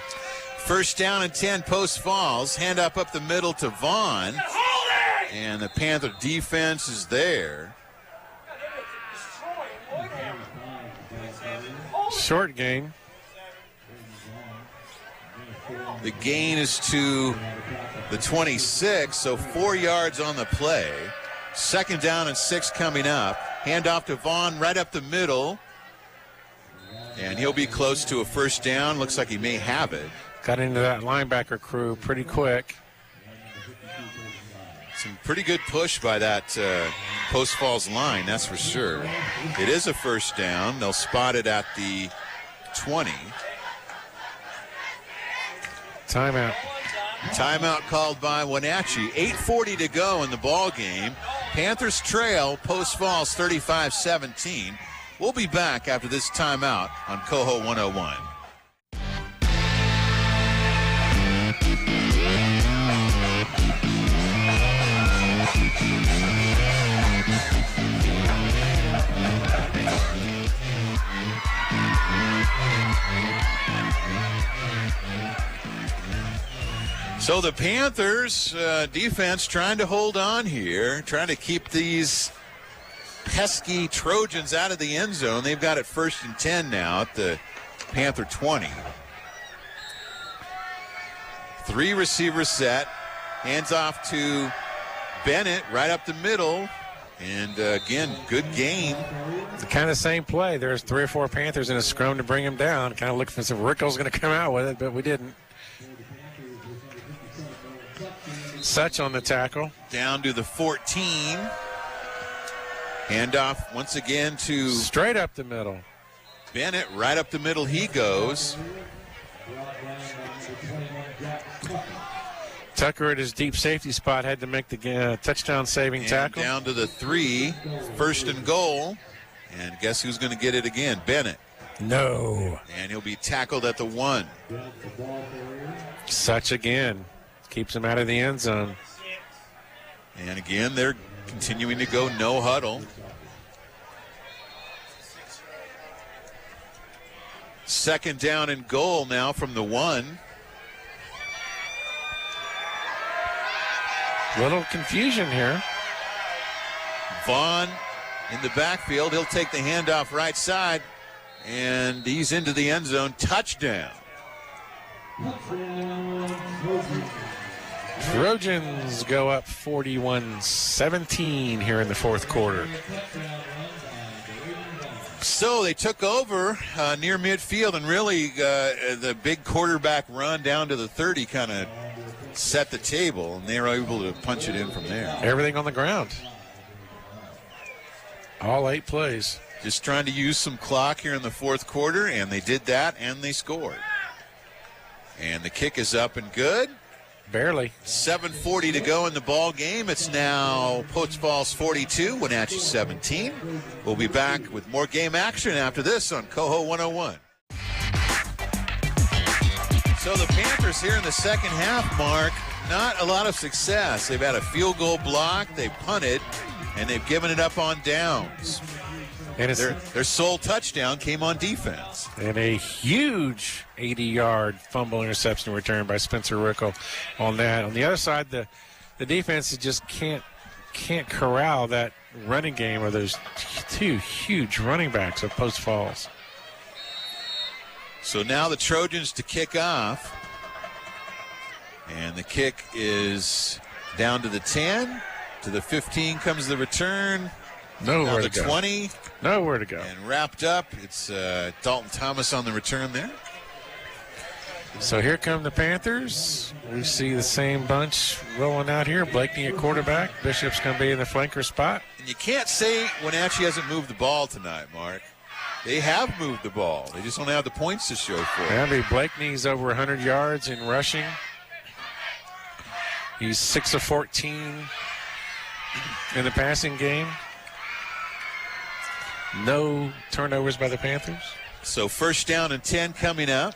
First down and 10, Post Falls. Hand up the middle to Vaughn. And the Panther defense is there. Short gain. The gain is to the 26, so 4 yards on the play. Second down and 6 coming up. Hand off to Vaughn right up the middle. And he'll be close to a first down. Looks like he may have it. Got into that linebacker crew pretty quick. Some pretty good push by that Post Falls line, that's for sure. It is a first down. They'll spot it at the 20. Timeout. Timeout called by Wenatchee. 8:40 to go in the ball game. Panthers trail Post Falls 35-17. We'll be back after this timeout on Coho 101. So the Panthers defense trying to hold on here, trying to keep these pesky Trojans out of the end zone. They've got it 1st and 10 now at the Panther 20. 3 receivers set. Hands off to Bennett right up the middle. And again, good game. It's the kind of same play. There's 3 or 4 Panthers in a scrum to bring him down. Kind of looking for some Rickles going to come out with it, but we didn't. Such on the tackle. Down to the 14. Handoff once again to straight up the middle. Bennett. Right up the middle he goes. Tucker at his deep safety spot had to make the touchdown-saving tackle. Down to the 3, 1st and goal. And guess who's going to get it again? Bennett. No. And he'll be tackled at the 1. Such again. Keeps him out of the end zone. And again, they're continuing to go no huddle. 2nd down and goal now from the 1. Little confusion here. Vaughn in the backfield. He'll take the handoff right side. And he's into the end zone. Touchdown. Trojans go up 41-17 here in the 4th quarter. So they took over near midfield, and really the big quarterback run down to the 30 kind of set the table, and they were able to punch it in from there. Everything on the ground. All 8 plays. Just trying to use some clock here in the 4th quarter, and they did that, and they scored. And the kick is up and good. Barely. 7:40 to go in the ball game. It's now Post Falls 42, Wenatchee 17. We'll be back with more game action after this on Coho 101. So the Panthers here in the second half, Mark, not a lot of success. They've had a field goal block, they've punted, and they've given it up on downs. And their sole touchdown came on defense. And a huge 80-yard fumble interception return by Spencer Rickle on that. On the other side, the defense just can't corral that running game of those 2 huge running backs of Post Falls. So now the Trojans to kick off. And the kick is down to the 10. To the 15 comes the return. Nowhere to go. 20. Nowhere to go. And wrapped up, it's Dalton Thomas on the return there. So here come the Panthers. We see the same bunch rolling out here. Blakeney at quarterback. Bishop's going to be in the flanker spot. And you can't say Wenatchee hasn't moved the ball tonight, Mark. They have moved the ball. They just don't have the points to show for it. Abby Blakeney's over 100 yards in rushing. He's 6 of 14 in the passing game. No turnovers by the Panthers. So 1st down and 10 coming up.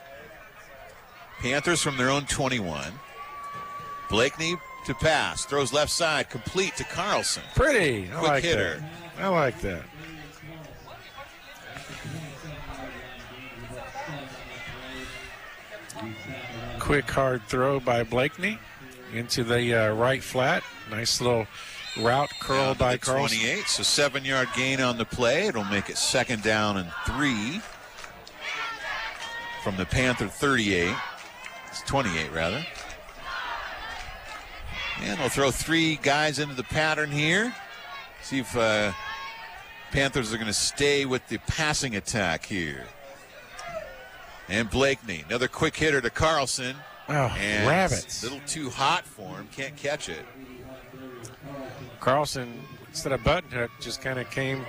Panthers from their own 21. Blakeney to pass. Throws left side. Complete to Carlson. Pretty. I Quick like hitter. that. I like that. Quick hard throw by Blakeney into the right flat. Nice little route curl by Carlson. 28, so 7-yard gain on the play. It'll make it 2nd down and 3 from the Panther 38. It's 28, rather. And they'll throw 3 guys into the pattern here. See if Panthers are going to stay with the passing attack here. And Blakeney, another quick hitter to Carlson. Oh, and rabbits. A little too hot for him. Can't catch it. Carlson, instead of button hook, just kind of came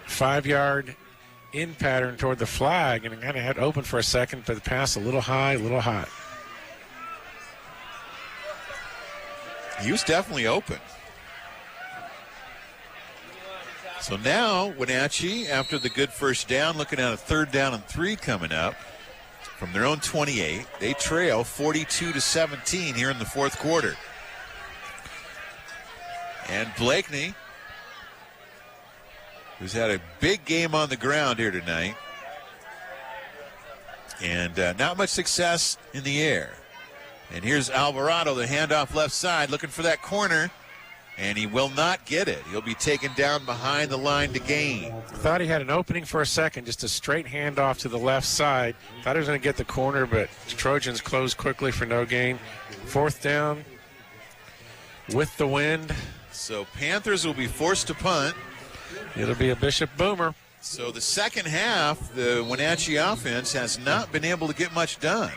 5-yard in pattern toward the flag and kind of had open for a second, but the pass a little high, a little hot. He was definitely open. So now Wenatchee, after the good 1st down, looking at a 3rd down and 3 coming up from their own 28. They trail 42-17 here in the 4th quarter. And Blakeney, who's had a big game on the ground here tonight, and not much success in the air. And here's Alvarado, the handoff left side, looking for that corner. And he will not get it. He'll be taken down behind the line to gain. Thought he had an opening for a second, just a straight handoff to the left side. Thought he was going to get the corner, but Trojans closed quickly for no gain. 4th down with the wind. So Panthers will be forced to punt. It'll be a Bishop Boomer. So the second half, the Wenatchee offense has not been able to get much done.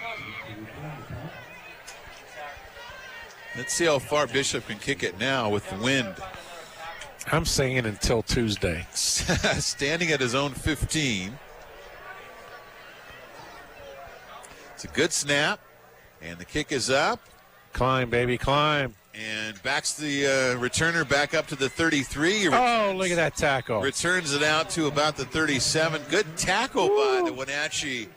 Let's see how far Bishop can kick it now with the wind. I'm saying until Tuesday. Standing at his own 15. It's a good snap, and the kick is up. Climb, baby, climb. And backs the returner back up to the 33. Oh, look at that tackle. Returns it out to about the 37. Good tackle by the Wenatchee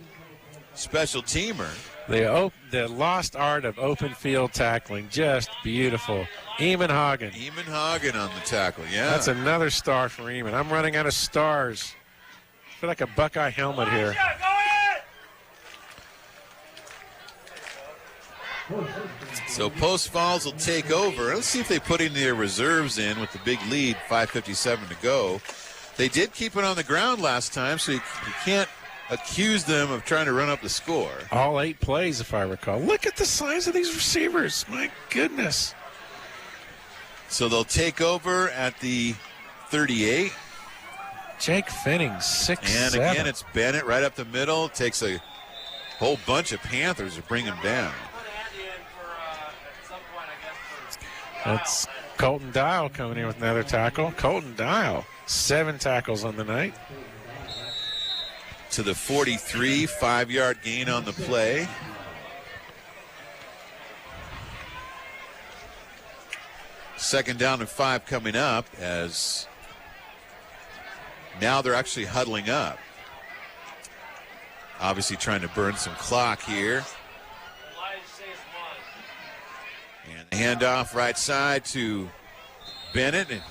special teamer. The lost art of open field tackling, just beautiful. Eamon Hagen. Eamon Hagen on the tackle, yeah. That's another star for Eamon. I'm running out of stars. I feel like a Buckeye helmet here. So Post Falls will take over. Let's see if they put in their reserves in with the big lead, 5:57 to go. They did keep it on the ground last time, so you can't accuse them of trying to run up the score. All 8 plays, if I recall. Look at the size of these receivers. My goodness. So they'll take over at the 38. Jake Finning, 6'7". And again, it's Bennett right up the middle. Takes a whole bunch of Panthers to bring him down. That's Colton Dial coming in with another tackle. Colton Dial, 7 tackles on the night. To the 43, 5-yard gain on the play. Second down and 5 coming up, as now they're actually huddling up. Obviously trying to burn some clock here. And the handoff right side to Bennett, and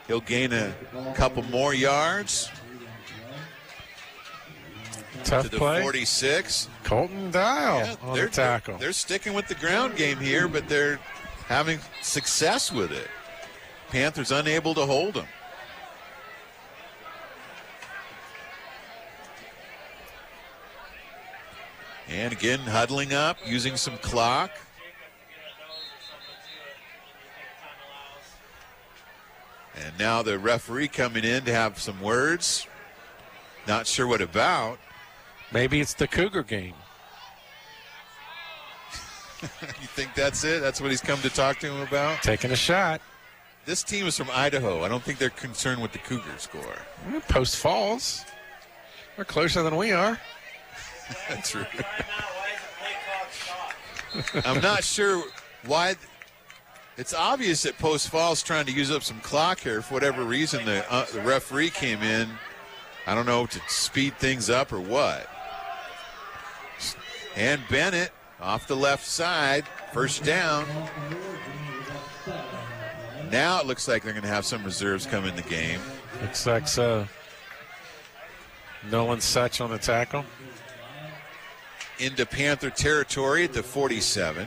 he'll gain a couple more yards. Tough to the play. 46. Colton Dial on the tackle. They're sticking with the ground game here, but they're having success with it. Panthers unable to hold them. And again, huddling up, using some clock. And now the referee coming in to have some words. Not sure what about. Maybe it's the Cougar game. You think that's it? That's what he's come to talk to him about? Taking a shot. This team is from Idaho. I don't think they're concerned with the Cougar score. Post Falls. They're closer than we are. That's true. I'm not sure why. It's obvious that Post Falls trying to use up some clock here. For whatever reason, the referee came in, I don't know, to speed things up or what. And Bennett off the left side, first down. Now it looks like they're going to have some reserves come in the game. Looks like so. Nolan Such on the tackle. Into Panther territory at the 47.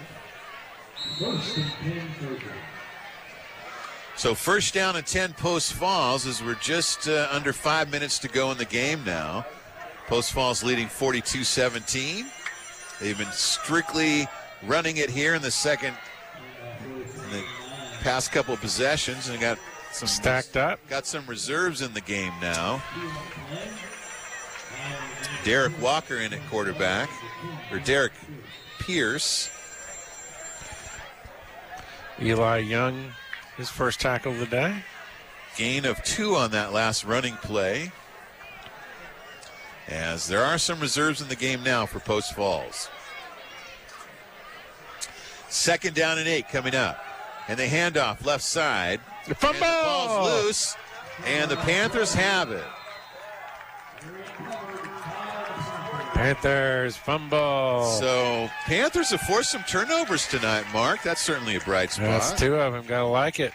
So first down and 10 Post Falls, as we're just under 5 minutes to go in the game now. Post Falls leading 42-17. They've been strictly running it here in the past couple of possessions, and got some stacked up. Got some reserves in the game now. Derek Walker in at quarterback, or Derek Pierce. Eli Young, his first tackle of the day. Gain of 2 on that last running play. As there are some reserves in the game now for Post Falls. Second down and 8 coming up. And the handoff left side. The fumble! And the ball's loose. And the Panthers have it. Panthers fumble. So Panthers have forced some turnovers tonight, Mark. That's certainly a bright spot. That's 2 of them. Gotta like it.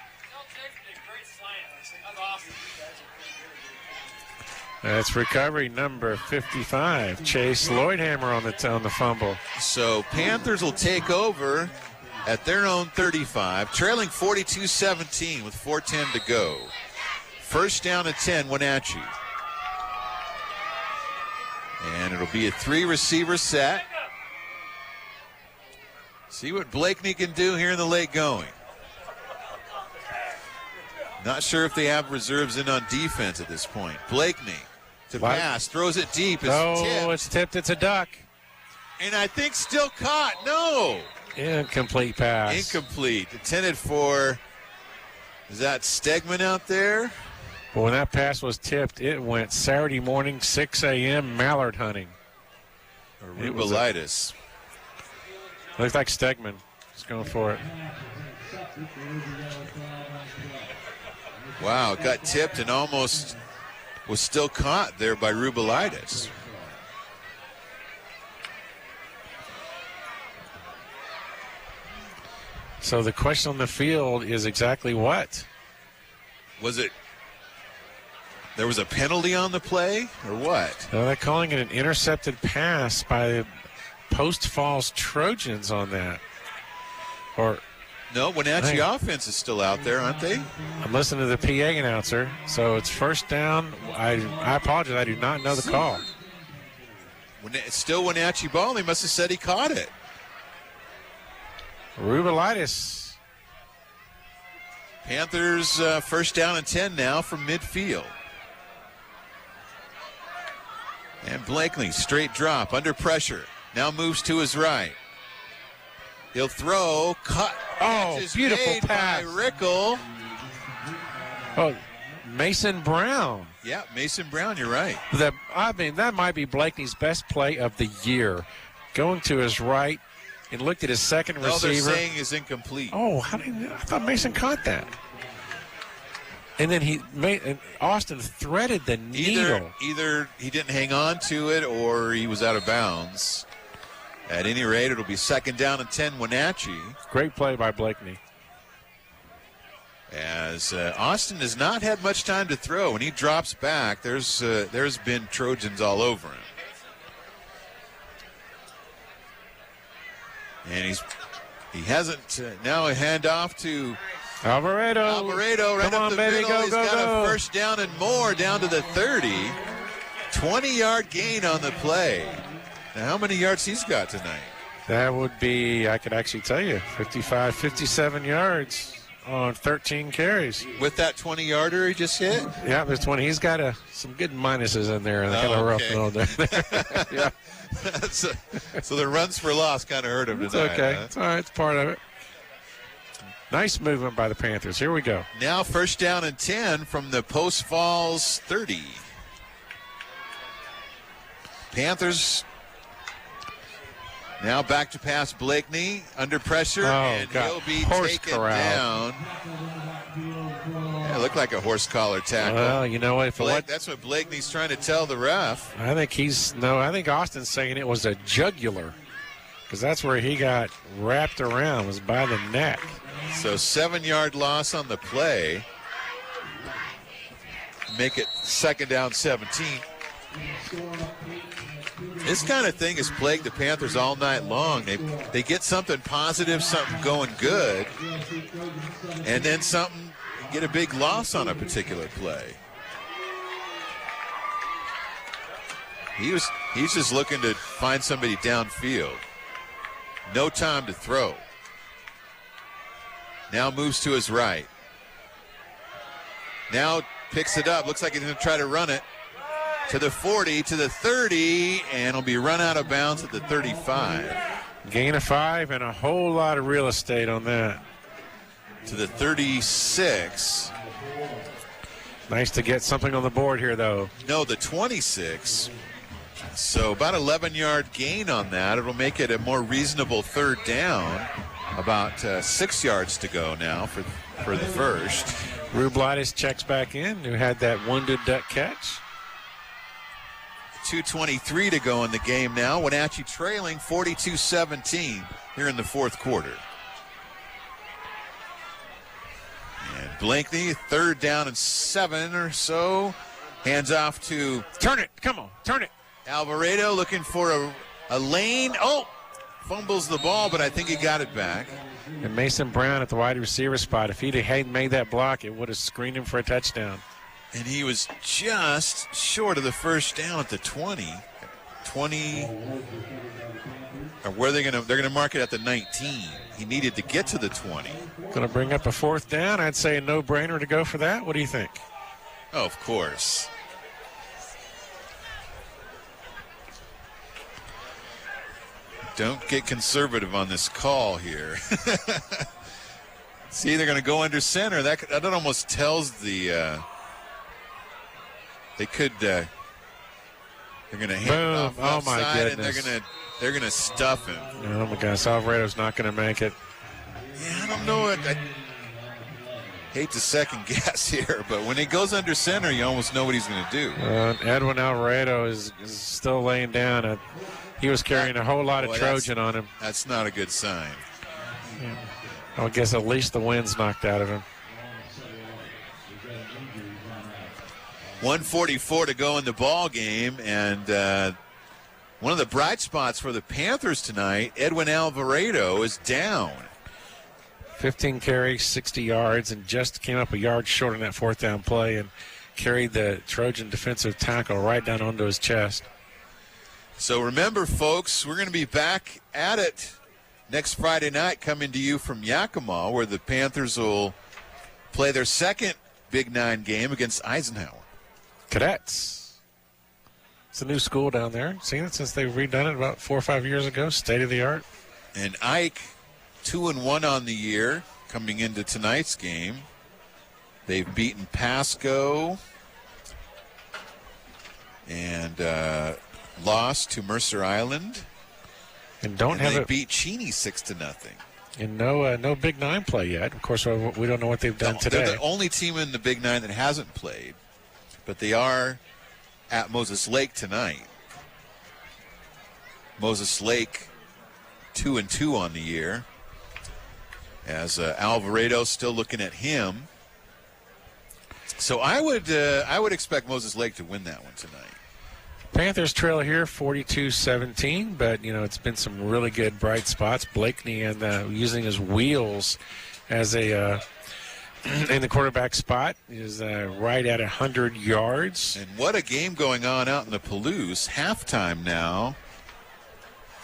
That's recovery number 55. Chase Lloydhammer on the fumble. So Panthers will take over at their own 35, trailing 42-17 with 4:10 to go. First down and 10, Wenatchee. And it'll be a 3-receiver set. See what Blakeney can do here in the late going. Not sure if they have reserves in on defense at this point. Blakeney to pass, throws it deep. It's tipped. It's a duck. And I think still caught. No. Incomplete pass. Incomplete. Intended for, is that Stegman out there? But when that pass was tipped, it went Saturday morning, 6 a.m. mallard hunting. Rubelitis. Looks like Stegman is going for it. Wow, it got tipped and almost was still caught there by Rubelitis. So the question on the field is exactly what? Was it, there was a penalty on the play or what? Well, they're calling it an intercepted pass by the Post Falls Trojans on that. Or no, Wenatchee offense is still out there, aren't they? I'm listening to the PA announcer, so it's first down. I apologize, I do not know the call. It's still Wenatchee ball. They must have said he caught it. Rubelitis. Panthers first down and 10 now from midfield. And Blakeney, straight drop, under pressure. Now moves to his right. He'll throw, cut. Oh, beautiful pass by Rickle. Oh, Mason Brown. Yeah, Mason Brown, you're right. That might be Blakeney's best play of the year. Going to his right and looked at his second receiver. They're saying is incomplete. Oh, I thought Mason caught that. And then Austin threaded the needle. Either he didn't hang on to it or he was out of bounds. At any rate, it'll be second down and 10, Wenatchee. Great play by Blakeney. As Austin has not had much time to throw. When he drops back, there's been Trojans all over him. And he hasn't. Now a handoff to Alvarado. Alvarado right Come up on, the baby, middle. go, He's go, got go. a first down and more down to the 30. 20-yard gain on the play. Now, how many yards he's got tonight? That would be, I could actually tell you, 55, 57 yards on 13 carries. With that 20-yarder he just hit? Yeah, there's 20. He's got some good minuses in there. And kind of rough on there. Yeah. So the runs for loss kind of hurt him tonight. It's okay. Huh? It's all right. It's part of it. Nice movement by the Panthers. Here we go. Now first down and 10 from the Post Falls 30. Panthers now back to pass Blakeney under pressure, and he'll be taken down. Yeah, it looked like a horse collar tackle. Well, you know what? That's what Blakeney's trying to tell the ref. I think Austin's saying it was a jugular, because that's where he got wrapped around, was by the neck. So 7-yard loss on the play. Make it second down 17. This kind of thing has plagued the Panthers all night long. They get something positive, something going good, and then get a big loss on a particular play. He's just looking to find somebody downfield. No time to throw. Now moves to his right. Now picks it up. Looks like he's going to try to run it. To the 40, to the 30, and will be run out of bounds at the 35. Gain of 5 and a whole lot of real estate on that. To the 36. Nice to get something on the board here, though. No, the 26. So about 11-yard gain on that. It'll make it a more reasonable third down. About 6 yards to go now for the first. Rubelitis checks back in, who had that wounded duck catch. 2:23 to go in the game now. Wenatchee trailing 42-17 here in the fourth quarter. And Blakeney, third down and 7 or so. Hands off to Turn it. Come on. Turn it. Alvarado looking for a lane. Oh, fumbles the ball, but I think he got it back. And Mason Brown at the wide receiver spot. If he hadn't made that block, it would have screened him for a touchdown. And he was just short of the first down at the 20. 20. Or where they're gonna mark it at the 19. He needed to get to the 20. Going to bring up a 4th down. I'd say a no-brainer to go for that. What do you think? Oh, of course. Don't get conservative on this call here. See, they're going to go under center. That almost tells the they could. They're going to hand it off Oh my outside, goodness. and they're going to stuff him. Oh my gosh, Alvarado's not going to make it. Yeah, I don't know. I hate to second guess here, but when he goes under center, you almost know what he's going to do. Edwin Alvarado is still laying down. He was carrying a whole lot of Trojan on him. That's not a good sign. I guess at least the wind's knocked out of him. 1:44 to go in the ball game, and one of the bright spots for the Panthers tonight, Edwin Alvarado, is down. 15 carries, 60 yards, and just came up a yard short on that 4th down play and carried the Trojan defensive tackle right down onto his chest. So remember, folks, we're going to be back at it next Friday night, coming to you from Yakima, where the Panthers will play their second Big 9 game against Eisenhower. Cadets. It's a new school down there. Seen it since they've redone it about 4 or 5 years ago. State of the art. And Ike, 2-1 on the year, coming into tonight's game. They've beaten Pasco and lost to Mercer Island. And don't and have they it. beat Cheney 6-0. And no Big 9 play yet. Of course, we don't know what they've done today. They're the only team in the Big 9 that hasn't played, but they are at Moses Lake tonight. Moses Lake 2-2 on the year, as Alvarado still looking at him. So I would expect Moses Lake to win that one tonight. Panthers trail here 42-17, but it's been some really good bright spots. Blakeney and using his wheels as a in the quarterback spot is right at 100 yards. And what a game going on out in the Palouse. Halftime now.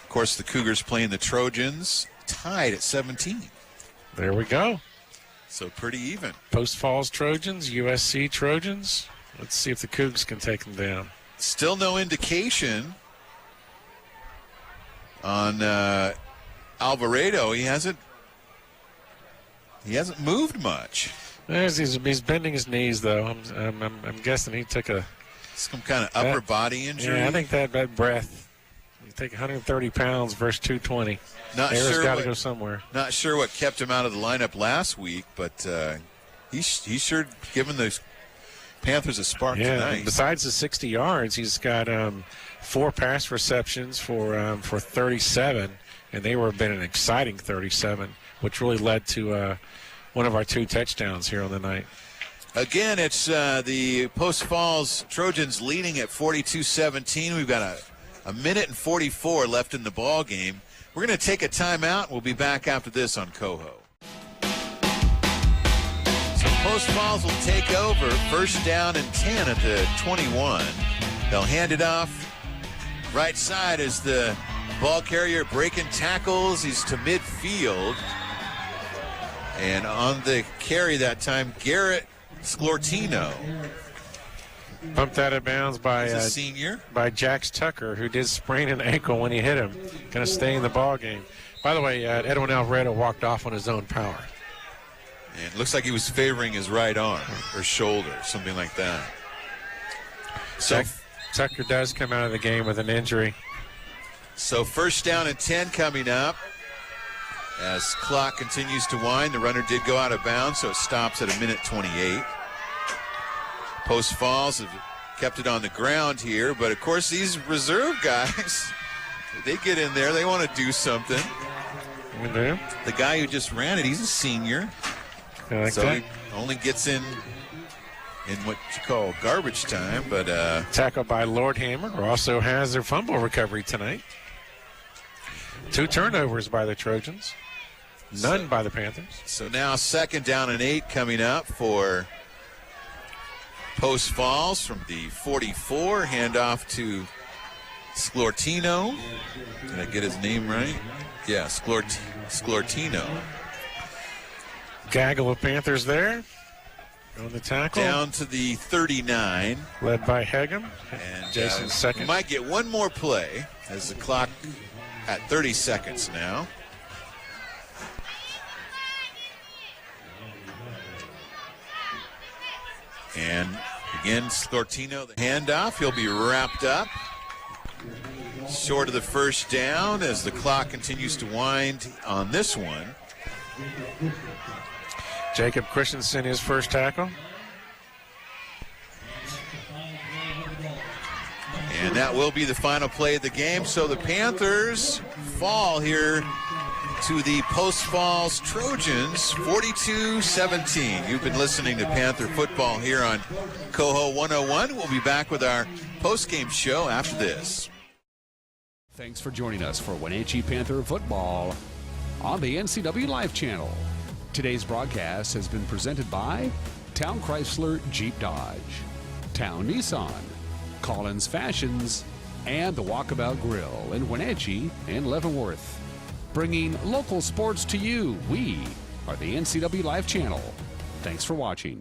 Of course, the Cougars playing the Trojans, tied at 17. There we go. So pretty even. Post Falls Trojans, USC Trojans. Let's see if the Cougs can take them down. Still no indication on Alvarado. He hasn't moved much. He's bending his knees, though. I'm guessing he took some kind of upper body injury. Yeah, I think that breath. You take 130 pounds versus 220. Not Air's sure got to go somewhere. Not sure what kept him out of the lineup last week, but he's sure given the Panthers a spark tonight. Besides the 60 yards, he's got 4 pass receptions for 37, and they were been an exciting 37, which really led to one of our 2 touchdowns here on the night. Again, it's the Post Falls Trojans leading at 42-17. We've got a minute and 44 left in the ball game. We're going to take a timeout. We'll be back after this on Coho. So Post Falls will take over. First down and 10 at the 21. They'll hand it off. Right side is the ball carrier breaking tackles. He's to midfield. And on the carry that time, Garrett Sklortino. Bumped out of bounds by He's a senior. By Jax Tucker, who did sprain an ankle when he hit him. Going to stay in the ball game. By the way, Edwin Alvarado walked off on his own power. And it looks like he was favoring his right arm or shoulder, something like that. So Tucker does come out of the game with an injury. So first down and 10 coming up. As clock continues to wind, the runner did go out of bounds, so it stops at a minute 28. Post Falls have kept it on the ground here, but of course these reserve guys, they get in there, they want to do something. Mm-hmm. The guy who just ran it, he's a senior. Like so that. he only gets in in what you call garbage time, but Tackled by Lord Hammer, who also has their fumble recovery tonight. 2 turnovers by the Trojans, none by the Panthers. So now 2nd down and 8 coming up for Post Falls from the 44. Handoff to Sklortino. Did I get his name right? Yeah, Sklortino. Gaggle of Panthers there on the tackle. Down to the 39. Led by Hegem. And Jason's second. We might get one more play as the clock at 30 seconds now. And again, Sklortino, the handoff. He'll be wrapped up. Short of the first down as the clock continues to wind on this one. Jacob Christensen, his first tackle. And that will be the final play of the game. So the Panthers fall here to the Post Falls Trojans, 42-17. You've been listening to Panther football here on Coho 101. We'll be back with our post-game show after this. Thanks for joining us for Wenatchee Panther football on the NCW Live channel. Today's broadcast has been presented by Town Chrysler Jeep Dodge, Town Nissan, Collins Fashions, and the Walkabout Grill in Wenatchee and Leavenworth. Bringing local sports to you, we are the NCW Live channel. Thanks for watching.